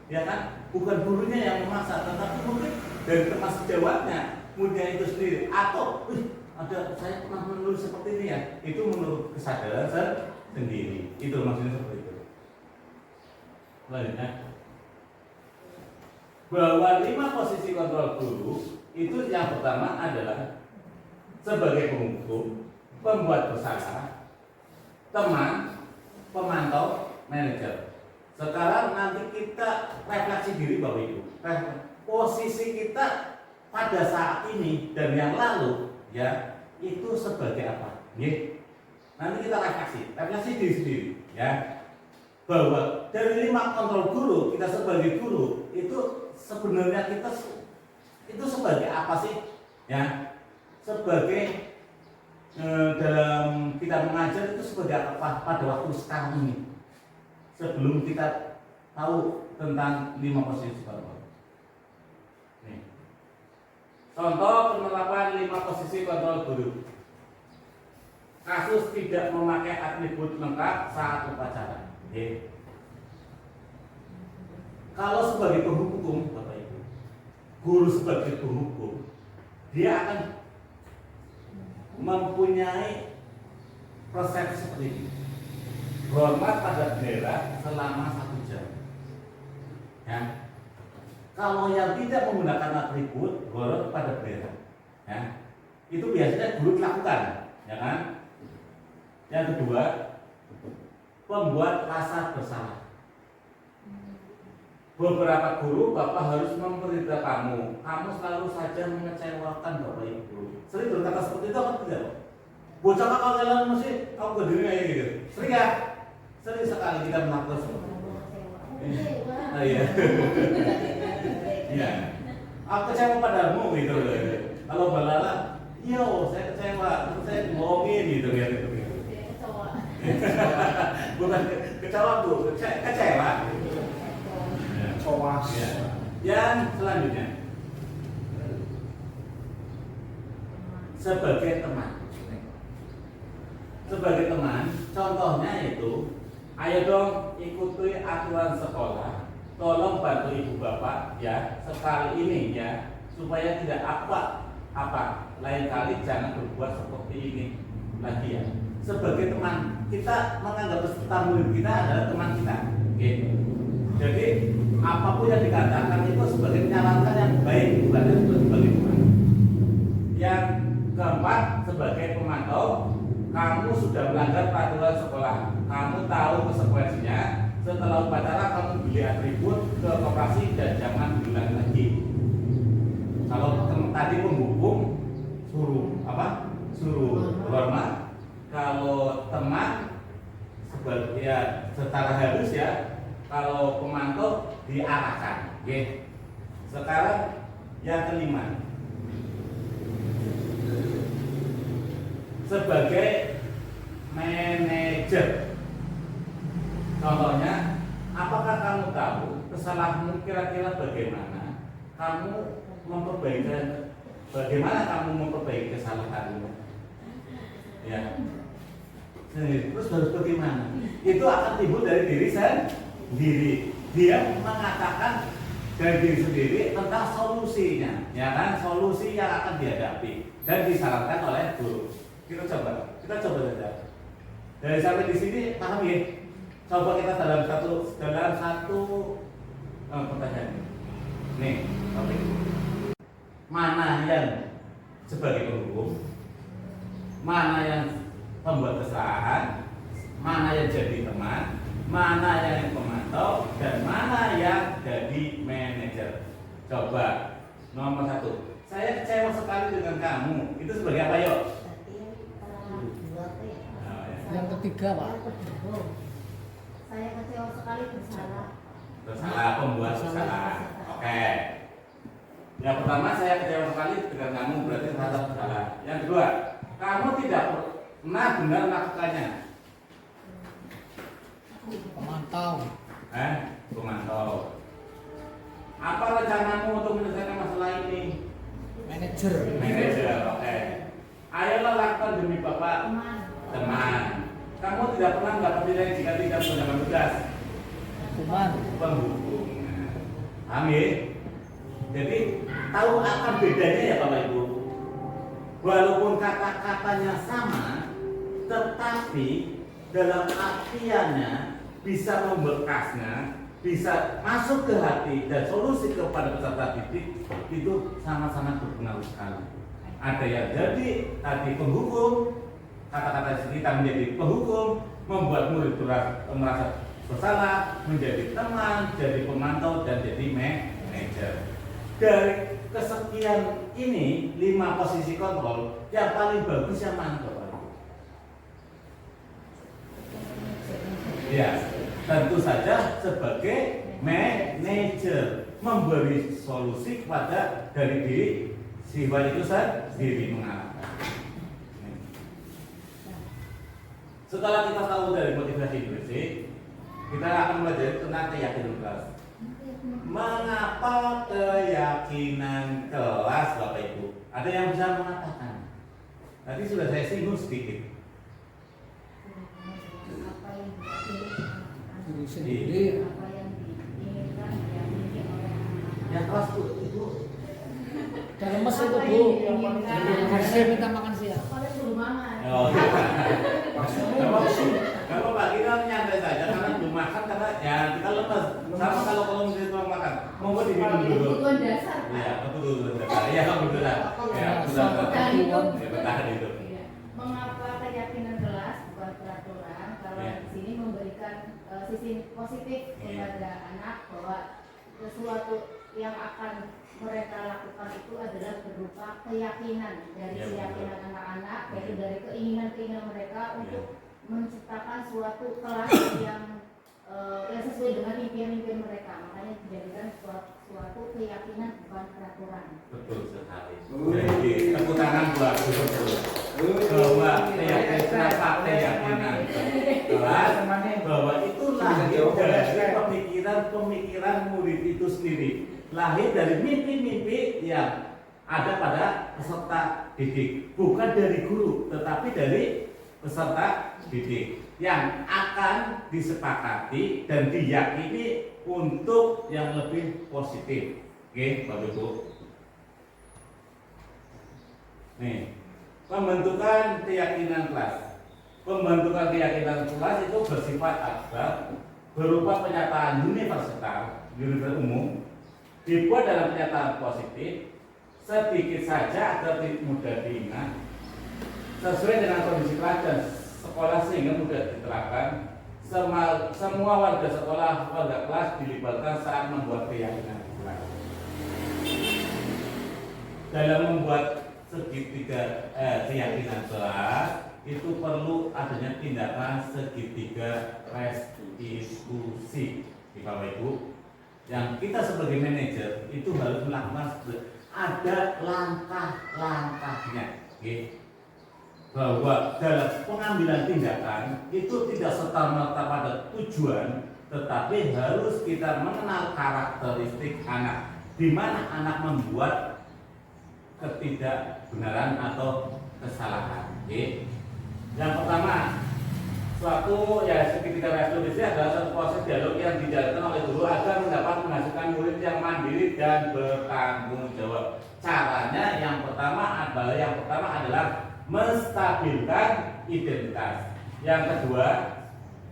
ya kan? Bukan gurunya yang memaksa, tetapi mungkin dari teman sejawatnya, muridnya itu sendiri. Atau, saya pernah menulis seperti ini ya, itu menurut kesadaran sendiri. Itu maksudnya seperti itu. Selanjutnya, bahwa 5 posisi kontrol guru itu yang pertama adalah sebagai penghukum, pembuat bersalah, teman, pemantau, manajer. Sekarang nanti kita refleksi diri Bapak Ibu. Posisi kita pada saat ini dan yang lalu ya itu sebagai apa? Nanti kita refleksi diri sendiri ya. Bahwa dari 5 kontrol guru, kita sebagai guru itu sebenarnya kita itu sebagai apa sih? Ya, sebagai dalam kita mengajar itu sebagai apa pada waktu sekarang ini? Sebelum kita tahu tentang 5 posisi kontrol. Nih. Contoh penerapan 5 posisi kontrol guru. kasus tidak memakai atribut lengkap saat upacara. Oke. Kalau sebagai penghukum, Bapak Ibu, guru sebagai penghukum, dia akan mempunyai persepsi seperti ini. Hormat pada bendera selama 1 jam. Ya. Kalau yang tidak menggunakan atribut, hormat pada bendera, ya, itu biasanya guru lakukan, ya kan? Yang kedua, pembuat rasa bersalah. Beberapa guru Bapak harus memberitahu kamu selalu saja mengecewakan Bapak Ibu. Sering berkata seperti itu apa tidak? Bocah kalau kalian masih kamu berdiri kayak gitu. Sering ya? Sering sekali kita melakukan seperti itu. Nah, iya. Iya. Aku kecewa padamu gitu. Kalau balala, yo saya kecewa, terus saya ngomongin gitu ya. Bukan kecewa Bu, kecewa. Cowas. Ya. Yang selanjutnya, sebagai teman, contohnya itu, ayo dong ikuti aturan sekolah, tolong bantu ibu bapak ya sekali ini ya, supaya tidak apa lain kali jangan berbuat seperti ini lagi ya. Sebagai teman, kita menganggap peserta murid kita adalah teman kita, oke? Jadi apapun yang dikatakan itu sebagai menyarankan yang baik, bukan sebagai teman. Yang keempat, sebagai pemantau, kamu sudah melanggar peraturan sekolah, kamu tahu konsekuensinya. Setelah upacara kamu beli atribut ke koperasi dan jangan bilang lagi. Kalau tadi menghukum, suruh hormat. Kalau teman, ya secara halus ya. Kalau pemantau diarahkan, oke. Sekarang yang kelima, sebagai manajer. Contohnya, apakah kamu tahu kesalahanmu kira-kira bagaimana? Bagaimana kamu memperbaiki kesalahanmu? Ya. Terus harus bagaimana? Itu akan timbul dari diri sendiri. Dia mengatakan dari diri sendiri tentang solusinya, ya kan? Solusi yang akan dihadapi dan disarankan oleh guru. Kita coba saja. Dari sampai di sini paham ya? Coba kita dalam satu pertanyaan. Nih, topik. Mana yang sebagai penghukum? Mana yang pembuat kesalahan? Mana yang jadi teman? Mana yang pemantau? Dan mana yang jadi manajer? Coba nomor 1. Saya kecewa sekali dengan kamu. Itu sebagai apa yuk? Yang ketiga Pak. Saya kecewa sekali bersalah. Pembuat kesalahan. Oke. Yang pertama, saya kecewa sekali dengan kamu, berarti merasa bersalah. Yang kedua, kamu tidak pernah benar melakukannya. Pemantau. Pemantau. Apa rencanamu untuk menyelesaikan masalah ini? Manajer. Oke. Ayolah lakukan demi Bapak. Teman. Kamu tidak pernah mendapat nilai jika tidak menggunakan tugas. Penghukum. Paham ya? Jadi tahu akan bedanya ya Bapak Ibu. Walaupun kata-katanya sama, tetapi dalam artiannya bisa membekasnya, bisa masuk ke hati dan solusi kepada peserta didik itu sama-sama berpengaruh sekali. Ada yang jadi tadi penghukum, kata-kata kita menjadi penghukum, membuat murid merasa bersalah, menjadi teman, jadi pemantau dan jadi manajer. Dari kesekian ini 5 posisi kontrol, yang paling bagus yang mana Bapak? Ya, tentu saja sebagai manajer memberi solusi kepada dari diri siswa itu sendiri mengarahkan. Setelah kita tahu dari motivasi Indonesia, kita akan belajar tentang keyakinan kelas. Mengapa keyakinan kelas Bapak Ibu? Ada yang bisa mengatakan? Tadi sudah saya singgung sedikit. sendiri. apa yang diinginkan diyakini oleh anak-anak. Yang kelas itu Dari mes itu Apa bu, yang yang diinginkan? saya minta makan siang. Pada suruh makan. oh iya. Maksudnya Kalau Pak kita nyantai saja karena belum makan karena ya kita lemes. Sama kalau misalnya tuang makan, monggo diminum dulu. Kebutuhan dasar. Iya, betul. Iya, betul. Ya, betul. Dan itu Ya, bertahan itu. iya. Mengapa keyakinan kelas bukan peraturan? Kalau Iya. di sini memberikan sisi positif Iya. kepada anak bahwa sesuatu yang akan mereka lakukan itu adalah berupa keyakinan dari Iya, keyakinan betul. anak-anak, yaitu Iya. dari keinginan-keinginan mereka untuk Iya. menciptakan suatu kelas yang sesuai dengan impian-impian mereka. Makanya dijadikan suatu keyakinan bukan peraturan. Betul sekali. Jadi tepuk tangan buat guru. Bahwa keyakinan kelas bahwa itu lahir dari pemikiran murid itu sendiri, lahir dari mimpi-mimpi yang ada pada peserta didik, bukan dari guru, tetapi dari peserta didik yang akan disepakati dan diyakini untuk yang lebih positif. Oke, Bapak Ibu. Nih, pembentukan keyakinan kelas. Pembentukan keyakinan kelas itu bersifat abstrak, berupa pernyataan universal umum, dibuat dalam pernyataan positif, sedikit saja agar mudah diingat, sesuai dengan kondisi kelas dan sekolah sehingga mudah diterapkan. Semua warga sekolah, warga kelas dilibatkan saat membuat keyakinan kelas. Dalam membuat segitiga keyakinan kelas itu perlu adanya tindakan segitiga restitusi, Bapak Ibu. Yang kita sebagai manajer itu harus melakukan ada langkah-langkahnya, okay? Bahwa dalam pengambilan tindakan itu tidak serta-merta pada tujuan, tetapi harus kita mengenal karakteristik anak, di mana anak membuat ketidakbenaran atau kesalahan. Okay? Yang pertama, suatu segitiga restitusi adalah satu proses dialog yang dijalankan oleh guru agar mendapat menghasilkan murid yang mandiri dan bertanggung jawab. Caranya yang pertama adalah menstabilkan identitas. Yang kedua,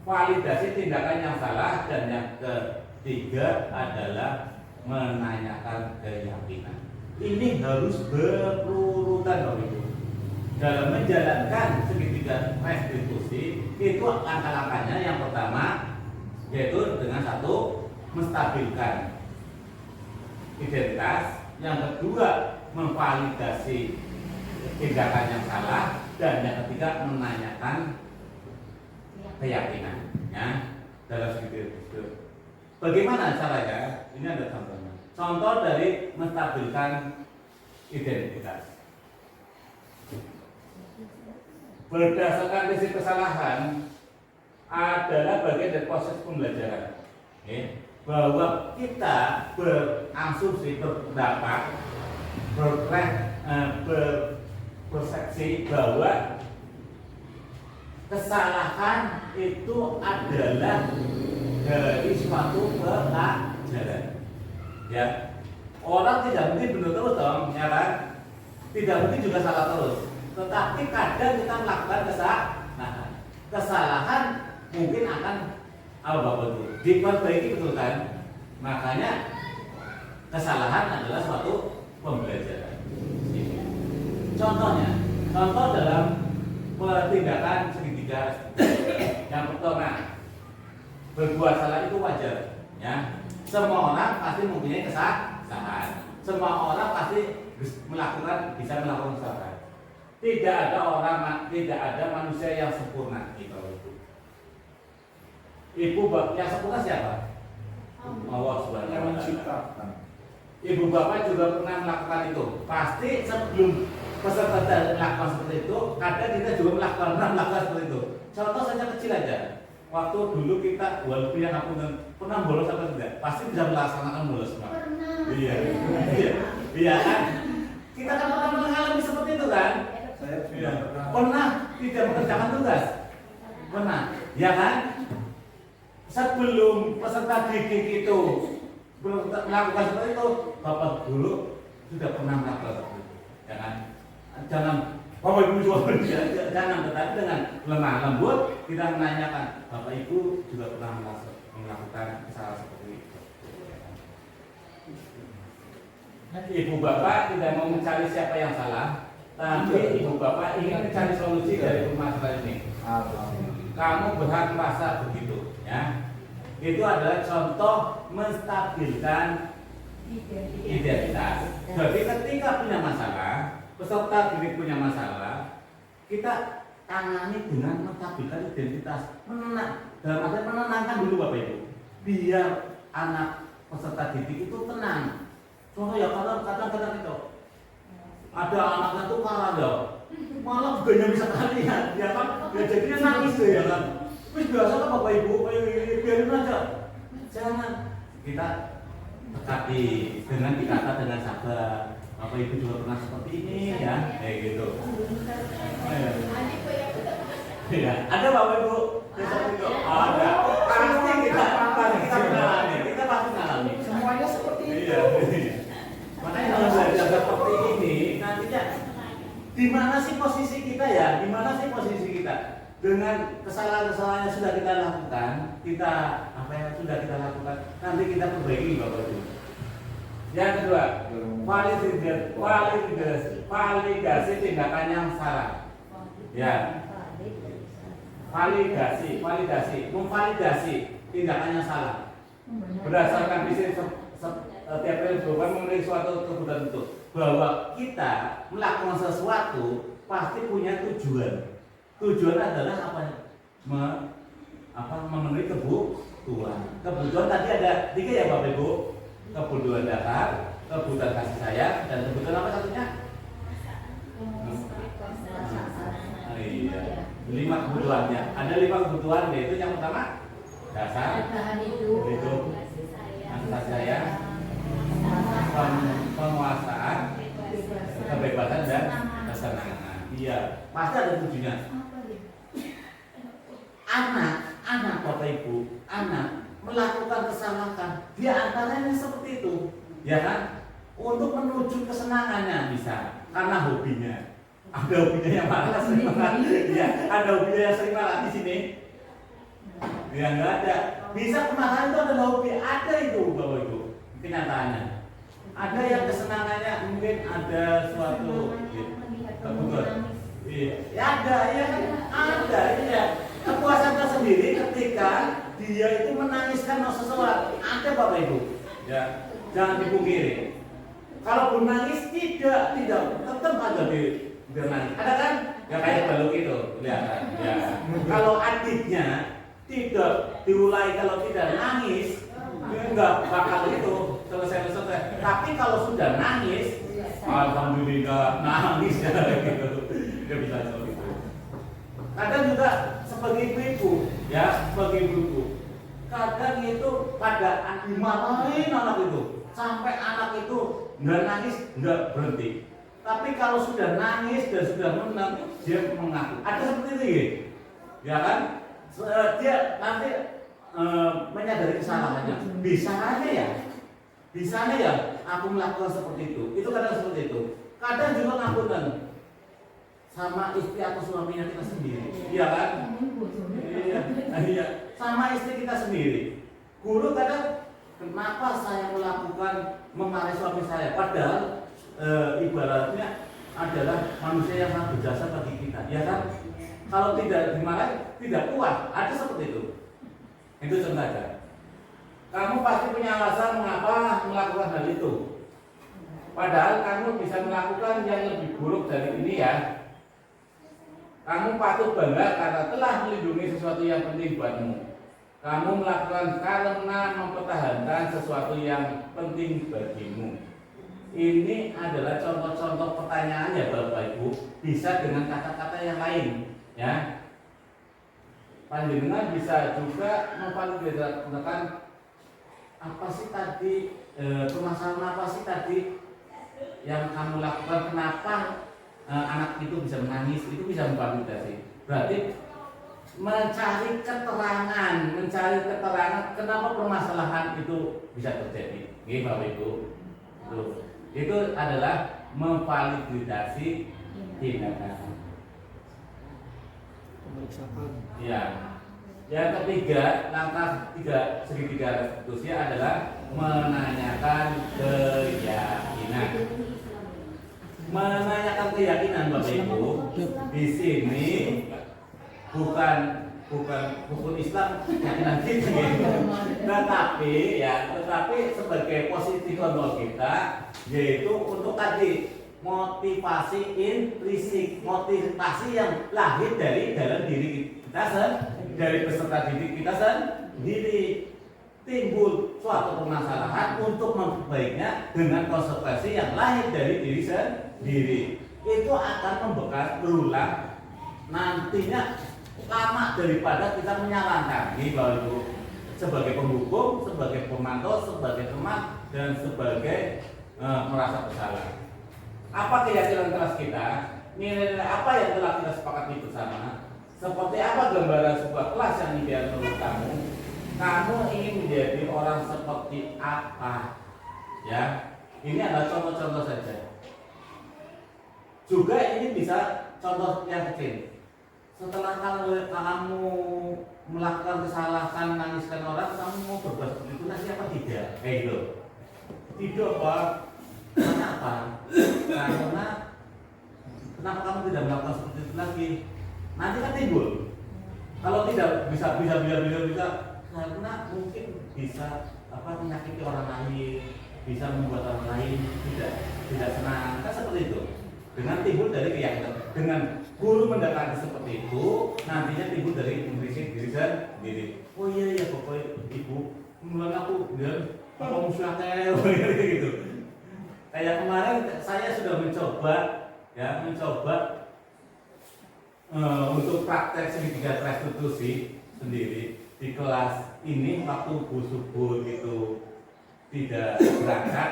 validasi tindakan yang salah, dan yang ketiga adalah menanyakan keyakinan. Ini harus berurutan, Bapak Ibu. Dalam menjalankan segitiga restitusi itu langkah-langkahnya yang pertama yaitu dengan satu menstabilkan identitas, yang kedua memvalidasi tindakan yang salah, dan yang ketiga menanyakan keyakinan. Ya, dalam segitiga. Bagaimana caranya? Ini ada contohnya. Contoh dari menstabilkan identitas. Berdasarkan prinsip kesalahan adalah bagian dari proses pembelajaran, bahwa kita berasumsi, berpendapat, berpersepsi bahwa kesalahan itu adalah dari suatu pelajaran. Ya, orang tidak mungkin benar terus dong, ya kan? Tidak mungkin juga salah terus. Tetapi kadang kita melakukan kesalahan mungkin akan diperbaiki, betul kan? Makanya kesalahan adalah suatu pembelajaran. Contoh dalam tindakan segitiga. Yang pertama, berbuat salah itu wajar, ya. Semua orang pasti mempunyai kesalahan. Semua orang pasti bisa melakukan kesalahan. Tidak ada manusia yang sempurna, Ibu. Yang sempurna siapa? Allah Subhanahu wa Ta'ala. Ibu bapak juga pernah melakukan itu. Pasti sebelum peserta melakukan seperti itu, kadang kita juga melakukan seperti itu. Contoh saja kecil aja. Waktu dulu kita, walaupun yang aku pernah bolos atau tidak, pasti bisa melaksanakan bolos, Pak. Pernah. Iya kan? Kita kan pernah mengalami seperti itu kan? Saya Pernah tidak mengerjakan tugas? Pernah, ya kan? sebelum peserta didik itu melakukan seperti itu, Bapak Guru sudah pernah melakukan seperti itu. Jangan Bapak Ibu juga jangan, tetapi dengan lemah lembut kita menanyakan, Bapak Ibu juga pernah melakukan kesalahan seperti itu. Ibu Bapak tidak mau mencari siapa yang salah, tapi Ibu Bapak ingin mencari solusi dari permasalahan ini. Kamu berhak merasa begitu, ya. Itu adalah contoh menstabilkan identitas. Jadi ketika punya masalah, peserta didik punya masalah, kita tangani dengan menstabilkan identitas. Dalam arti menenangkan dulu Bapak Ibu, biar anak peserta didik itu tenang. Contoh ya kadang-kadang itu ada anaknya tuh karada, malah juga bisa kalian, ya kan? Ya jadinya nangis deh ya kan. Wis biasa kan Bapak Ibu, biarin aja. Jangan kita dekati dengan dikata dengan sabar. Bapak Ibu juga pernah seperti ini ya, kayak gitu. Ya, ada Bapak Ibu seperti itu. Ada. Pasti kita mengalami, kita pasti mengalami. Semuanya seperti itu. Iya. Makanya kalau belajar seperti ini, nantinya di mana sih posisi kita ya? Di mana sih posisi kita? Dengan kesalahan-kesalahan yang sudah kita lakukan, sudah kita lakukan, nanti kita perbaiki Bapak Ibu. Yang kedua, validasi tindakan yang salah. Ya. Memvalidasi tindakan yang salah. Berdasarkan visi setiap perubahan mengenai suatu kebutuhan itu, bahwa kita melakukan sesuatu pasti punya tujuan. Tujuan adalah memenuhi kebutuhan. Kebutuhan tadi ada 3 ya Bapak Ibu. Kebutuhan dasar, kebutuhan kasih sayang, dan kebutuhan apa satunya? Iya. 5 kebutuhannya. Ada 5 kebutuhan, yaitu yang pertama dasar, hidup, kasih sayang, penguasaan, kebebasan dan kesenangan. Iya, pasti ada tujuannya. Anak Bapak Ibu, anak melakukan kesalahan, dia antaranya seperti itu, ya kan? Untuk menuju kesenangannya bisa, karena hobinya. Ada hobinya yang malas, ya, ada hobinya yang sering malas di sini. Ya nggak ada. Bisa kemarahan itu adalah hobi, ada itu Bapak Ibu. Kenyataannya, ada yang kesenangannya mungkin ada suatu kebutuhan. Iya, ya ada, ya kan? Ada, iya. Kepuasan tersendiri ketika dia itu menangiskan sesuatu. Ada Bapak Ibu. Ya, jangan dipungkiri. Kalau pun nangis tidak, tetap ada di nangis. Ada kan? Ya kayak baluk itu, kelihatan. Ya. Kalau adiknya tidak diulai, kalau tidak nangis, enggak bakal itu selesai. Tapi kalau sudah nangis, alhamdulillah nangis ya gitu. Dia bisa seperti itu. Kadang juga sebagai ibu-ibu, ya sebagai ibu-ibu, kadang itu pada dimarahin anak itu, sampai anak itu nggak nangis, nggak berhenti. Tapi kalau sudah nangis dan sudah menang, dia mengaku. Ada seperti itu, ya kan? Dia nanti menyadari kesalahannya. Bisa ya, aku melakukan seperti itu. Itu kadang seperti itu. Kadang juga ngakukan sama istri atau suaminya kita sendiri, iya kan? Iya, sama istri kita sendiri. Guru kadang, kenapa saya melakukan memarahi suami saya? Padahal ibaratnya adalah manusia yang sangat berjasa bagi kita, ya kan? Kalau tidak dimarahi, tidak kuat. Ada seperti itu. Itu contoh aja. Kamu pasti punya alasan mengapa melakukan hal itu. Padahal kamu bisa melakukan yang lebih buruk dari ini ya. Kamu patut bangga karena telah melindungi sesuatu yang penting buatmu. Kamu melakukan karena mempertahankan sesuatu yang penting bagimu. Ini adalah contoh-contoh pertanyaan ya Bapak Ibu. Bisa dengan kata-kata yang lain, ya. Panjenengan bisa juga memvalidasikan apa sih tadi permasalahan apa sih tadi yang kamu lakukan, kenapa anak itu bisa menangis, itu bisa memvalidasi. Berarti mencari keterangan kenapa permasalahan itu bisa terjadi. Oke, Bapak Ibu. Itu adalah memvalidasi tindakan. Pemeriksaan. Ya. Yang ketiga, langkah segitiga restitusi adalah menanyakan keyakinan. Menanyakan keyakinan, Bapak Ibu, di sini bukan hukum Islam keyakinan kita, tetapi sebagai posisi kontrol kita, yaitu untuk tadi motivasi intrinsik, motivasi yang lahir dari dalam diri kita dari peserta didik kita sendiri. Timbul suatu permasalahan untuk memperbaikinya dengan konsekuensi yang lahir dari diri sendiri, itu akan membekas berulang nantinya lama daripada kita menyarankan. Ini Bapak Ibu, sebagai penghukum, sebagai pemantau, sebagai teman, dan sebagai merasa bersalah. Apa keyakinan kelas kita? Nilai-nilai apa yang telah kita sepakati bersama? Seperti apa gambaran sebuah kelas yang ideal menurut kamu? Kamu ingin menjadi orang seperti apa? Ya, ini adalah contoh-contoh saja. Juga ini bisa contoh yang kecil. Setelah kamu melakukan kesalahan, nangiskan orang, kamu mau berbuat seperti itu nanti apa tidak? Kayak gitu. Tidak, Pak. Kenapa? Karena kenapa kamu tidak melakukan seperti itu lagi? Nanti kan timbul. Kalau tidak bisa karena mungkin bisa menyakiti orang lain, bisa membuat orang lain tidak senang, kan seperti itu. Dengan timbul dari keyakinan, dengan guru mendapati seperti itu, nantinya timbul dari intrinsik diri sendiri. Oh iya Bapak Ibu, mulai aku bilang apa musyaknya gitu. Kayak kemarin saya sudah mencoba untuk praktek segitiga restitusi sendiri di kelas ini. Waktu subuh itu tidak berangkat,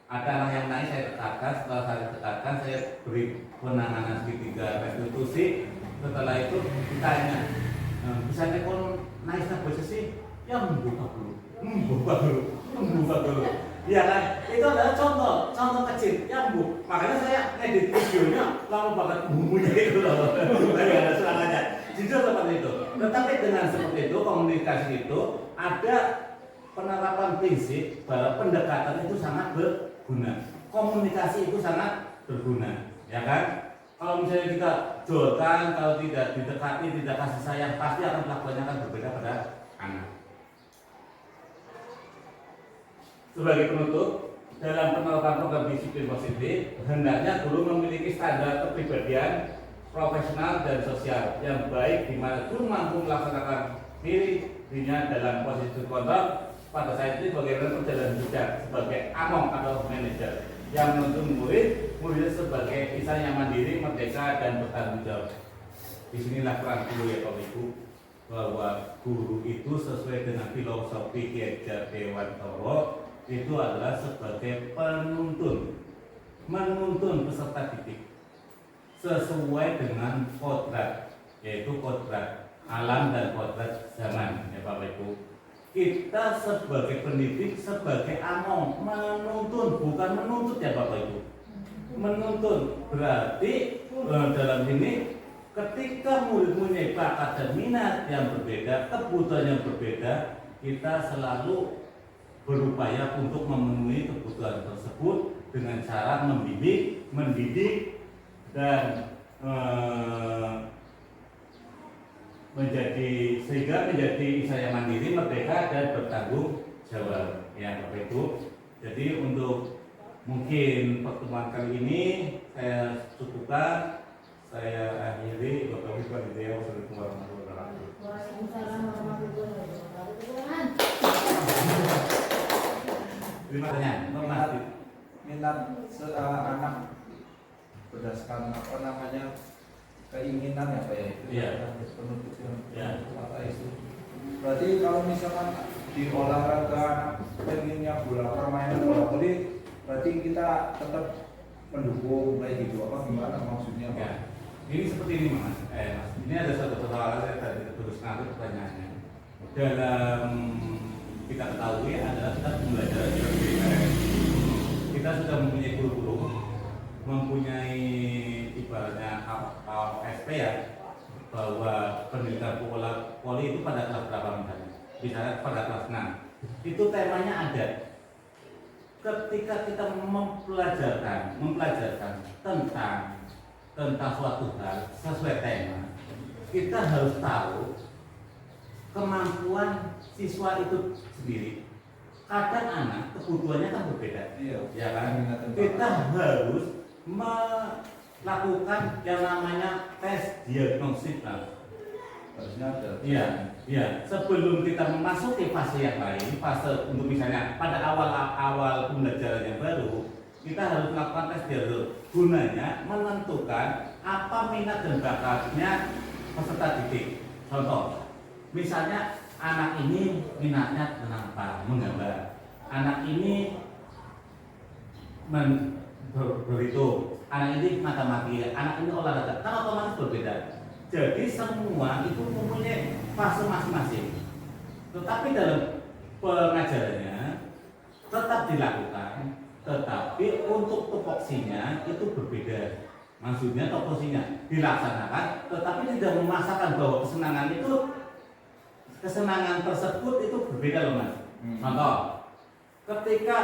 ada anak yang naik, saya tekankan. Setelah saya tekankan, saya beri penanganan segitiga restitusi. Setelah itu ditanya, bisa nekon naik sampai sih? Ya membuka dulu. Ya kan, itu adalah contoh kecil ya Bu. Makanya saya edit videonya lama banget bumbunya itu loh. Tidak ada serangannya. Jujur seperti itu. Tetapi dengan seperti itu, komunikasi itu ada penerapan prinsip bahwa pendekatan itu sangat berguna. Komunikasi itu sangat berguna, ya kan? Kalau misalnya kita jolkan, kalau tidak didekati, tidak kasih sayang, pasti akan kelakuannya akan berbeda pada anak. Sebagai penutup, dalam penerapan program disiplin positif, hendaknya guru memiliki standar kepribadian profesional dan sosial yang baik, di mana guru mampu melaksanakan dirinya dalam posisi kontrol pada saat ini bagaimana perjalanan hidup sebagai among atau manajer yang menuntun murid sebagai insan yang mandiri, merdeka, dan bertanggung jawab. Disinilah peran guru ya Bapak Ibu, bahwa guru itu sesuai dengan filosofi Ki Hajar Dewantoro itu adalah sebagai menuntun peserta didik sesuai dengan kodrat, yaitu kodrat alam dan kodrat zaman ya Bapak Ibu. Kita sebagai pendidik, sebagai among, menuntun, bukan menuntut ya Bapak Ibu. Menuntun berarti dalam ini ketika murid punya bakat dan minat yang berbeda, kebutuhan yang berbeda, kita selalu berupaya untuk memenuhi kebutuhan tersebut dengan cara mendidik dan sehingga menjadi insan yang mandiri, merdeka, dan bertanggung jawab ya Bapak Ibu. Jadi untuk mungkin pertemuan kali ini saya cukupkan, saya akhiri. Bapak Ibu Assalamualaikum warahmatullahi wabarakatuh. Waalaikumsalam warahmatullahi wabarakatuh. Terima kasih. Minat anak berdasarkan keinginan ya Pak ya, itu Iya. penuntut Ya. kata itu. Berarti kalau misalkan di olahraga pengennya permainan bola voli, berarti kita tetap mendukung kayak gitu, apa gimana maksudnya Pak? Ya. Ini seperti ini Mas. Ini ada satu persoalan yang tadi terus ngangkut pertanyaannya. Dalam kita ketahui adalah kita pembelajaran di PPKN. Kita sudah mempunyai guru-guru, mempunyai ibaratnya KOSP ya, bahwa pendidikan poli itu pada kelas berapa misalnya pada kelas 6 itu temanya ada. Ketika kita mempelajarkan tentang suatu hal sesuai tema, kita harus tahu kemampuan siswa itu sendiri. Kadang anak kebutuhannya kan berbeda, Iya. ya kan? Kita harus melakukan yang namanya tes diagnostik. Harusnya ada. Iya, iya. Sebelum kita memasuki fase yang lain, fase untuk misalnya pada awal pembelajaran yang baru, kita harus melakukan tes diagnostik. Gunanya menentukan apa minat dan bakatnya peserta didik. Contoh, misalnya anak ini minatnya tentang apa? Menggambar. Anak ini berhitung. Anak ini matematika. Anak ini olahraga. Kan otomatis berbeda. Jadi semua itu mempunyai fase masing-masing. Tetapi dalam pengajarannya tetap dilakukan, tetapi untuk tupoksinya itu berbeda. Maksudnya tupoksinya dilaksanakan, tetapi tidak memaksakan bahwa kesenangan tersebut itu berbeda loh mas. Contoh, ketika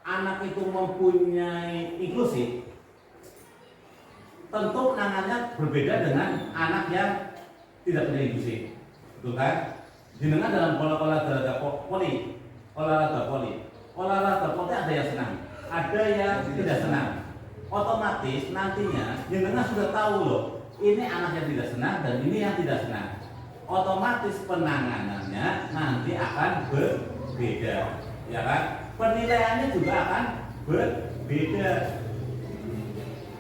anak itu mempunyai inklusi, tentu penanganannya berbeda dengan anak yang tidak punya inklusi, betul kan? Jenengan dalam olahraga poli ada yang senang, ada yang tidak senang. Otomatis nantinya jenengan sudah tahu loh, ini anak yang tidak senang dan ini yang tidak senang. Otomatis penanganannya nanti akan berbeda, ya kan? Penilaiannya juga akan berbeda,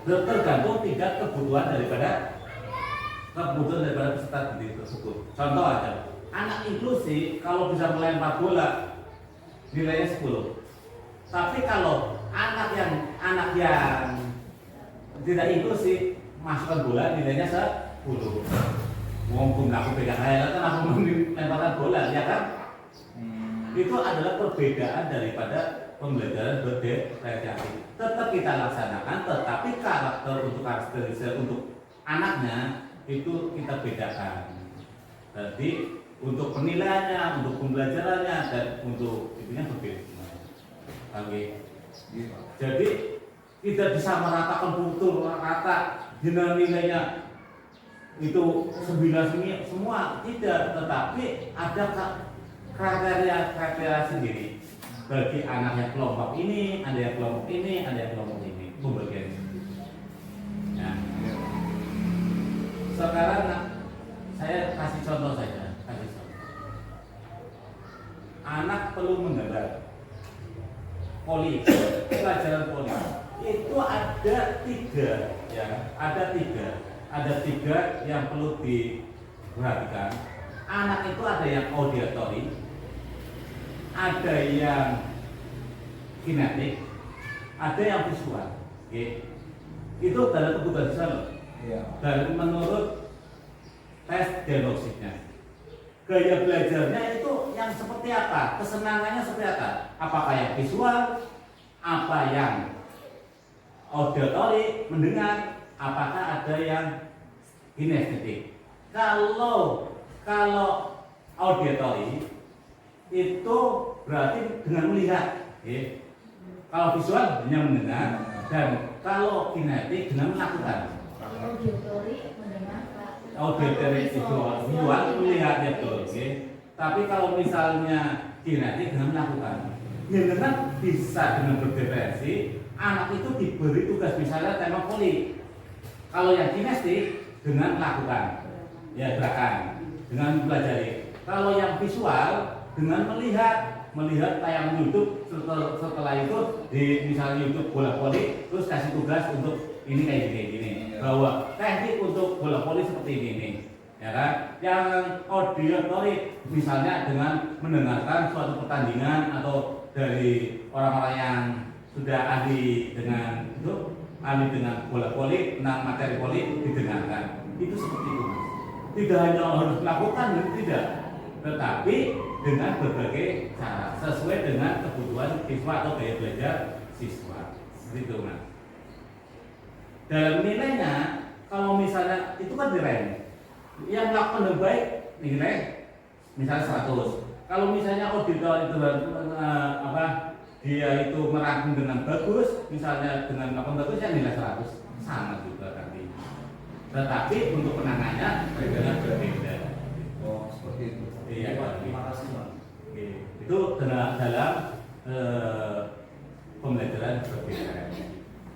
tergantung tingkat kebutuhan daripada peserta didik tersebut. Contoh aja, anak inklusi kalau bisa melempar bola nilainya 10. Tapi kalau anak yang tidak inklusi masukkan bola nilainya 10. Wong aku pegang air kan aku melemparkan bola, ya kan? Itu adalah perbedaan daripada pembelajaran bervariasi. Tetap kita laksanakan, tetapi karakteristik untuk anaknya itu kita bedakan. Jadi untuk penilaiannya, untuk pembelajarannya dan untuk itunya berbeda. Oke. Jadi tidak bisa meratakan betul rata nilainya itu 9 semua tidak, tetapi ada kriteria sendiri bagi anak yang kelompok ini, ada yang kelompok ini, ada yang kelompok ini, pembagian. Ya. Sekarang saya kasih contoh saja, anak perlu menggambar poli, pelajaran poli itu ada 3, ya, ada tiga yang perlu diperhatikan. Anak itu ada yang auditory, ada yang kinetik, ada yang visual. Oke. Itu dalam kebutuhan visual. Iya. Dan menurut tes diagnostiknya, gaya belajarnya itu yang seperti apa? Kesenangannya seperti apa? Apakah yang visual? Apa yang auditory, mendengar? Apakah ada yang kinestetik? Kalau auditory itu berarti dengan melihat, ya. Kalau visual hanya mendengar, dan kalau kinetik dengan melakukan. Auditory visual melihatnya tuh, ya. Tapi kalau misalnya kinetik dengan melakukan, dengan bisa dengan berdiferensi. Anak itu diberi tugas misalnya tema poli. Kalau yang kinestik dengan melakukan, ya gerakan, dengan mempelajari. Kalau yang visual dengan melihat tayang YouTube, setelah itu di misalnya YouTube bola voli, terus kasih tugas untuk ini kayak gini, bahwa teknik untuk bola voli seperti ini, ya kan? Yang auditory misalnya dengan mendengarkan suatu pertandingan atau dari orang-orang yang sudah ahli dengan itu ahli dengan bola voli, tentang materi voli didengarkan. Itu seperti itu, Mas. Tidak hanya harus melakukan, tidak, tetapi dengan berbagai cara sesuai dengan kebutuhan siswa atau gaya belajar siswa. Seperti itu, Mas. Dalam nilainya, kalau misalnya itu kan direm, yang melakukan yang baik nilai misalnya 100. Kalau misalnya auditor itu dia itu merangkum dengan bagus, misalnya dengan melakukan bagus ya nilai 100, sama juga nanti. Tetapi untuk penangannya berbeda. Oh, seperti itu. Iya, Terima kasih, Mas. Oke. Itu dalam pembelajaran berbeda.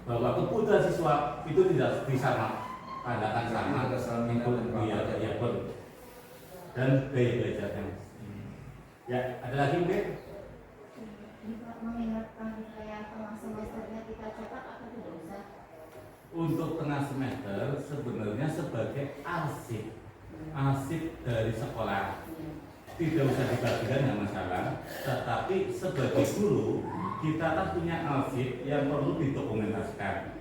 Bahwa kebutuhan siswa itu tidak disamakan sama ikut dia pun dan gaya belajarnya. Ya, ada lagi mungkin? Mengingatkan nilai tengah semesternya kita cetak atau tidak usah? Untuk tengah semester sebenarnya sebagai arsip dari sekolah, tidak usah dibagikan nggak masalah. Tetapi sebagai guru kita kan punya arsip yang perlu didokumentasikan.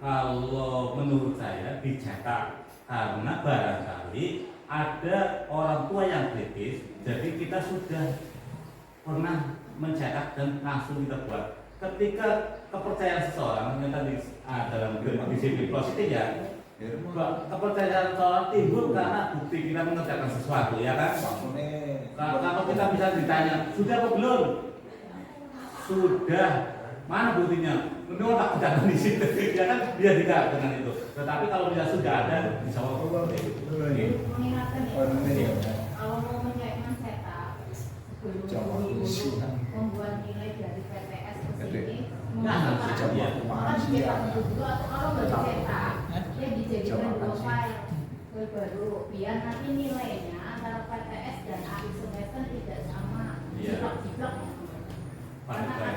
Kalau menurut saya dicetak, karena barangkali ada orang tua yang kritis, jadi kita sudah pernah mencetak dan langsung kita buat. Ketika kepercayaan seseorang yang tadi dalam disiplin positif ya, kepercayaan seseorang timbul karena bukti kita mengerjakan sesuatu, ya kan? Kalau kita bisa ditanya, sudah apa belum? Sudah. Mana buktinya? Menurut tak kerjakan di situ, ya kan? Dia tidak dengan itu. Tetapi kalau dia sudah ada, bisa Allah. Mengingatkan ya, kalau mau mencetak sebelum membuat nilai dari PTS ke sini, orang cetak dulu atau kalau nggak dicetak, dia dijadikan 2 file baru, biar nanti nilainya antara PTS dan akhir semester tidak sama, jiplak-jiplak.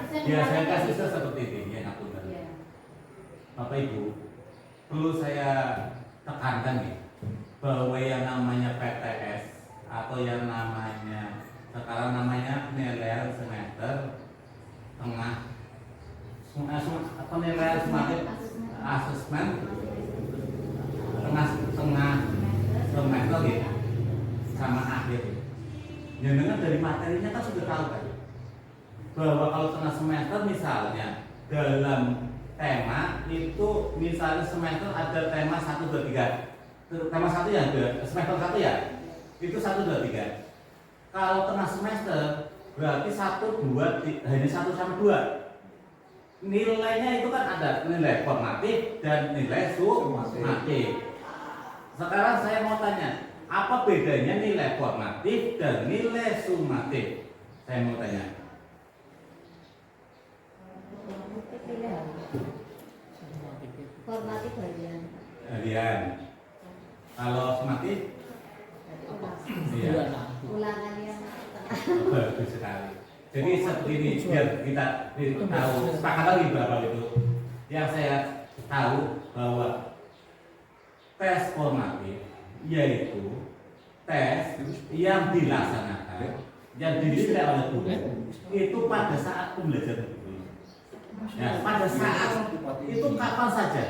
Biasanya kasusnya seperti ini ya, aku Bapak Ibu, perlu saya tekankan nih bahwa yang namanya PTS atau yang namanya sekarang namanya penilaian semester tengah, penilaian semakin asesmen tengah semester gitu sama akhir. Jangan dari materinya kan sudah tahu kan bahwa kalau tengah semester misalnya dalam tema itu misalnya semester ada tema 1, 2, 3. Tema 1 ya, semester 1 ya, itu 1, 2, 3. Kalau tengah semester berarti 1, 2, hanya 1 sama 2. Nilainya itu kan ada nilai formatif dan nilai sumatif. Sekarang saya mau tanya, apa bedanya nilai formatif dan nilai sumatif? Saya mau tanya. Formatif harian. Kalau sumatif? Iya. Ulangan yang Bagus sekali. Jadi seperti ini biar kita tahu sepakat lagi berapa itu. Yang saya tahu bahwa tes formatif yaitu tes yang dilaksanakan, yang dinilai oleh guru itu pada saat pembelajaran guru. Ya, pada saat itu kapan saja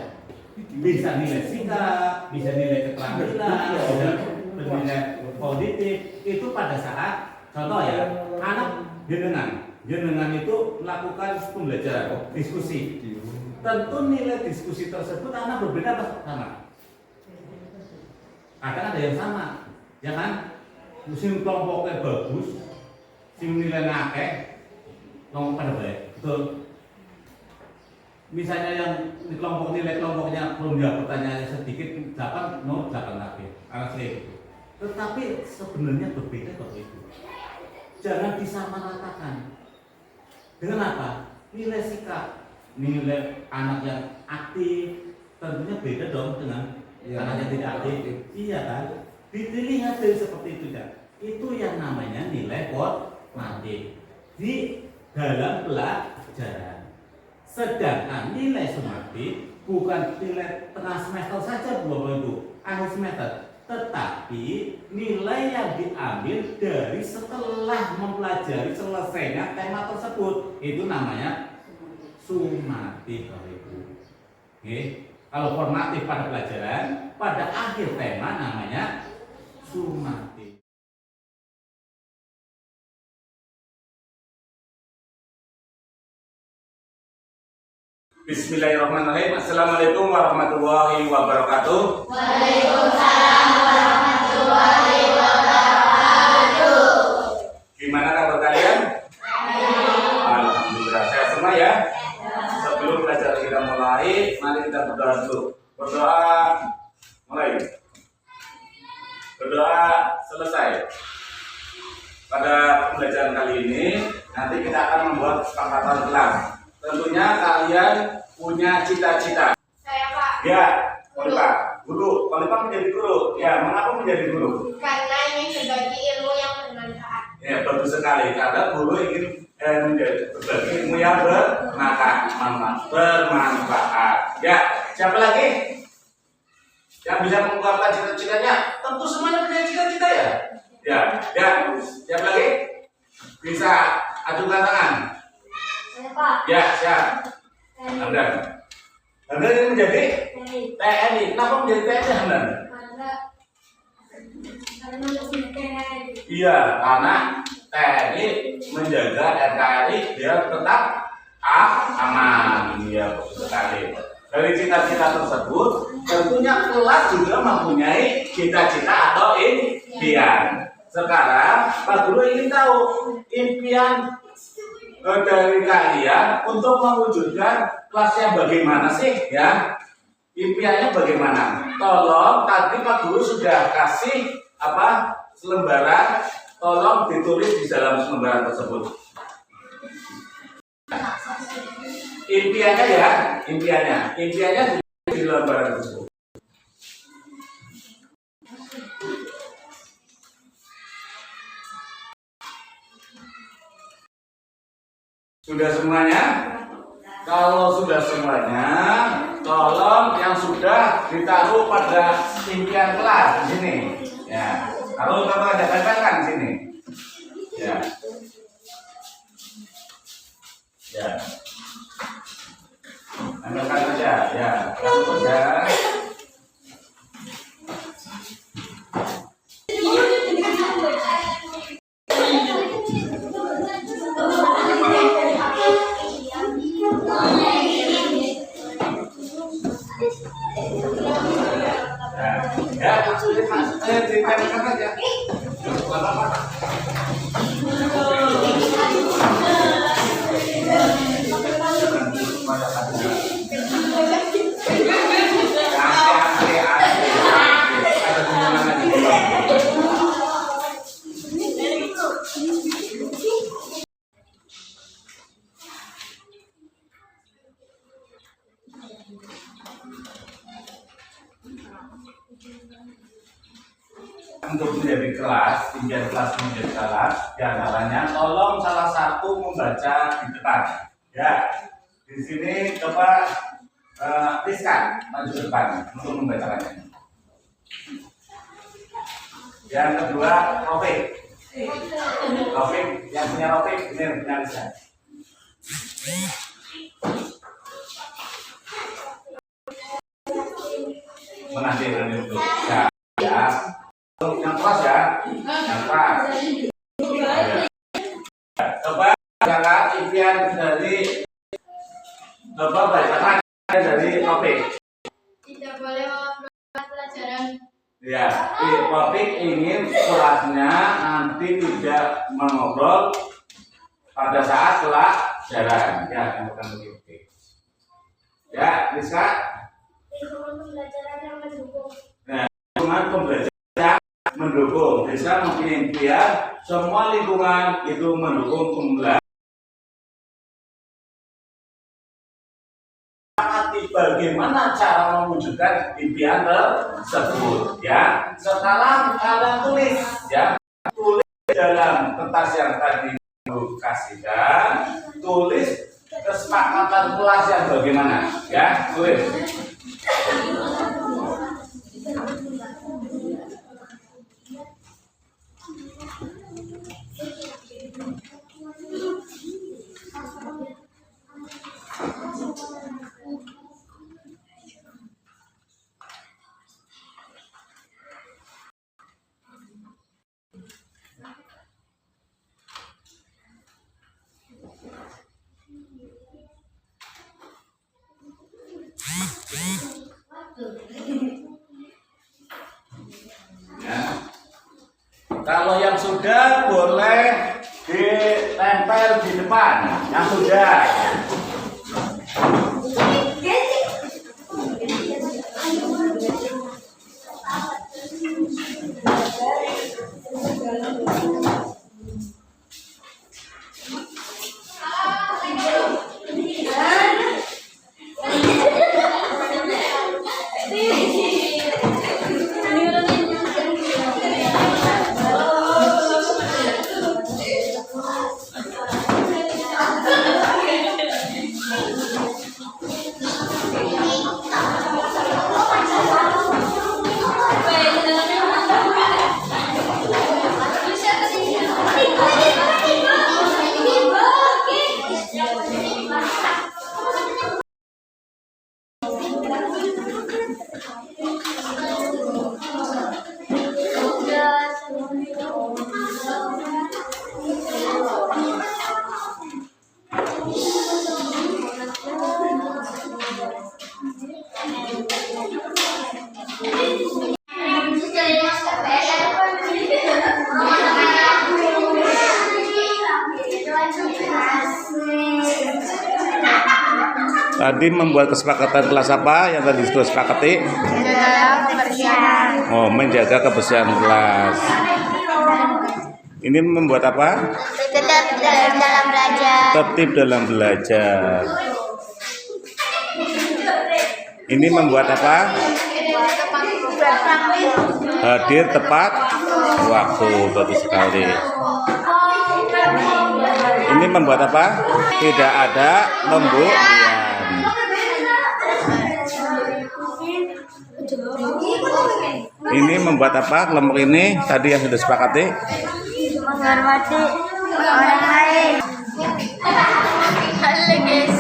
bisa nilai sikap, bisa nilai keterampilan, bisa nilai politik itu pada saat contoh ya anak jenengan itu melakukan pembelajaran diskusi. Tentu nilai diskusi tersebut anak berbeda apa sama? Akan ada yang sama, ya kan? Musim kelompoknya bagus, sim nilai akeh, kelompok pada baik, betul. Misalnya yang di nilai kelompoknya belum jawab pertanyaannya sedikit 8 lagi, anak saya itu. Tetapi sebenarnya berbeda kok itu. Jangan disamaratakan. Dengan apa? Nilai sikap, nilai anak yang aktif tentunya beda dong dengan anak yang tidak aktif. Iya kan? Dilihat dari seperti itu kan. Itu yang namanya nilai formatif di dalam pelajaran. Sedangkan nilai sumatif bukan nilai tengah semester saja Bapak Ibu, akhir semester, tetapi nilai yang diambil dari setelah mempelajari selesainya tema tersebut itu namanya sumatif Bapak Ibu. Oke. Kalau formatif pada pelajaran, pada akhir tema namanya sumatif. Bismillahirrahmanirrahim. Assalamualaikum warahmatullahi wabarakatuh. Waalaikumsalam warahmatullahi wabarakatuh. Gimana kabar kalian? Alhamdulillah sehat semua ya. Sebelum pelajaran kita mulai, mari kita berdoa dulu. Berdoa mulai. Berdoa selesai. Pada pembelajaran kali ini, nanti kita akan membuat kesepakatan kelas. Tentunya kalian punya cita-cita. Saya Pak. Ya, Pak. Guru. Pak menjadi guru. Ya, mengapa menjadi guru? Karena ingin berbagi ilmu yang bermanfaat. Ya, bagus sekali. Karena guru ingin berbagi ilmu yang bermanfaat. Ya, siapa lagi yang bisa mengungkapkan cita-citanya? Tentu semuanya punya cita-cita ya. Ya, siapa lagi bisa ajukan tangan? Saya Pak. Ya, siap. Hamdan. Hamdan ini menjadi TNI. Kenapa menjadi TNI Hamdan? Karena lebih TNI. Iya, karena TNI menjaga NKRI biar tetap aman. Iya, betul sekali. Dari cita-cita tersebut, tentunya kelas juga mempunyai cita-cita atau impian. Sekarang Pak Guru ingin tahu impian dari kalian untuk mewujudkan kelasnya bagaimana sih ya? Impiannya bagaimana? Tolong tadi Pak Guru sudah kasih selembaran, tolong ditulis di dalam selembaran tersebut. Impiannya ya, impiannya di lembaran tersebut. Sudah semuanya? Kalau sudah semuanya, tolong yang sudah ditaruh pada impian kelas di sini. Ya, kalau ada tempelkan di sini. Ya. Ya. Tempelkan saja. Ya, kamu saja. Ditempelkan saja. Untuk menjadi kelas, impian kelas menjadi kelas, diantaranya tolong salah satu membaca di depan. Ya, di sini coba Rizka maju ke depan untuk membacakannya. Yang kedua, Taufik, yang punya Taufik ini punya Rizka. Menanti dulu. Ya. Yang keras ya, yang keras. Coba jangan impian dari bacaan dari topik. Tidak boleh melakukan pelajaran. Ya, topik ingin kelasnya nanti tidak mengobrol pada saat pelajaran. Ya, yang bukan begitu. Ya, Rizka. Lingkungan pembelajaran yang mendukung. Nah, lingkungan pembelajaran mendukung. Bisa mempunyai impian semua lingkungan itu mendukung pembelajaran. Bagaimana cara mewujudkan impian tersebut? Ya, sekarang kalian tulis, ya, tulis dalam kertas yang tadi kasihkan, tulis kesepakatan kelas yang bagaimana, ya, tulis. Kalau yang sudah boleh ditempel di depan. Yang sudah. Tadi membuat kesepakatan kelas apa yang tadi sudah sepakati? Menjaga kebersihan. Oh, menjaga kebersihan kelas. Ini membuat apa? Tetap dalam belajar. Tertib dalam belajar. Ini membuat apa? Hadir tepat waktu. Bagus sekali. Ini membuat apa? Tidak ada lemburan. Ini membuat apa? Kelompok ini tadi yang sudah sepakati? Menghormati orang lain. Halo guys.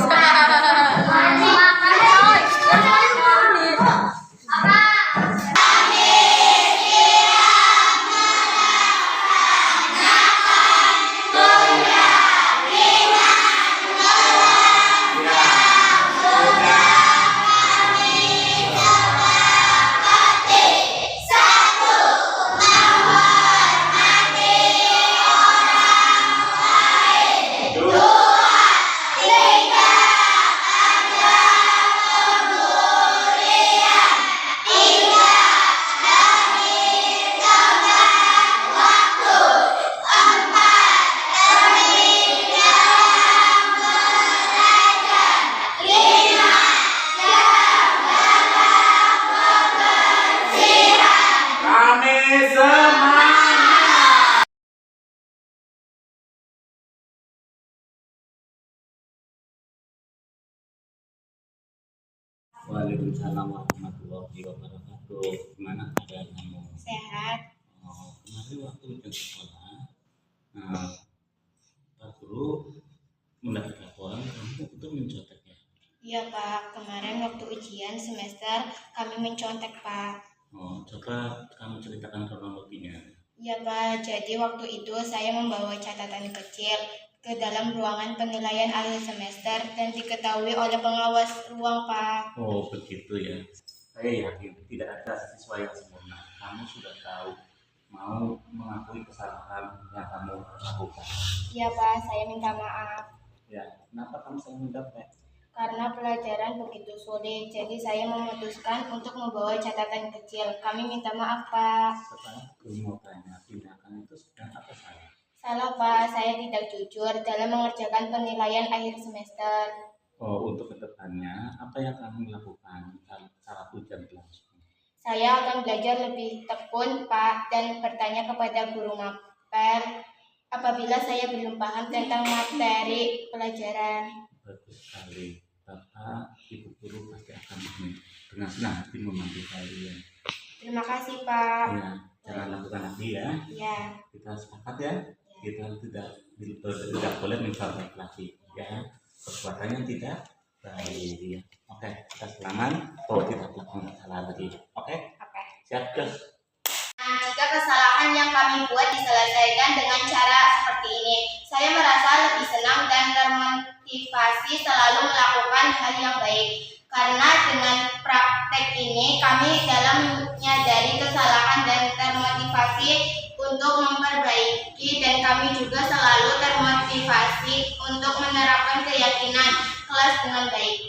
Waalaikumsalam warahmatullahi wabarakatuh. Gimana keadaan kamu? Sehat. Oh, kemarin waktu ujian sekolah, Pak Guru mendapat laporan kamu itu mencontek ya? Iya Pak, kemarin waktu ujian semester kami mencontek Pak. Oh, coba kamu ceritakan kronologinya. Iya Pak, jadi waktu itu saya membawa catatan kecil ke dalam ruangan penilaian akhir semester dan diketahui oleh pengawas ruang Pak. Oh, begitu ya. Saya yakin tidak ada siswa yang sempurna. Kamu sudah tahu mau mengakui kesalahan yang kamu lakukan. Iya Pak, saya minta maaf. Ya, kenapa kamu selalu minta maaf? Karena pelajaran begitu sulit, jadi saya memutuskan untuk membawa catatan kecil. Kami minta maaf Pak. Setelah aku mau tanya, tindakan itu sedang apa salah? Salah Pak, saya tidak jujur dalam mengerjakan penilaian akhir semester. Oh, untuk kedepannya, apa yang kamu lakukan saat ujian berlangsung? Saya akan belajar lebih tekun Pak dan bertanya kepada guru mapel apabila saya belum paham tentang materi pelajaran. Bagus sekali. Bapak, Ibu Guru pasti akan dengan senang hati membantu kalian. Terima kasih Pak. Ya, jangan lakukan lagi ya. Ya. Kita sepakat ya. Kita tidak boleh mencontek lagi ya. Perbuatannya tidak baik ya. Oke, kita selamat. Oh, tidak melakukan kesalahan lagi. Oke? Oke. Siap, Gus. Nah, jika kesalahan yang kami buat diselesaikan dengan cara seperti ini, saya merasa lebih senang dan termotivasi selalu melakukan hal yang baik. Karena dengan praktek ini, kami dalam menyadari kesalahan dan termotivasi untuk diperbaiki dan kami juga selalu termotivasi untuk menerapkan keyakinan kelas dengan baik.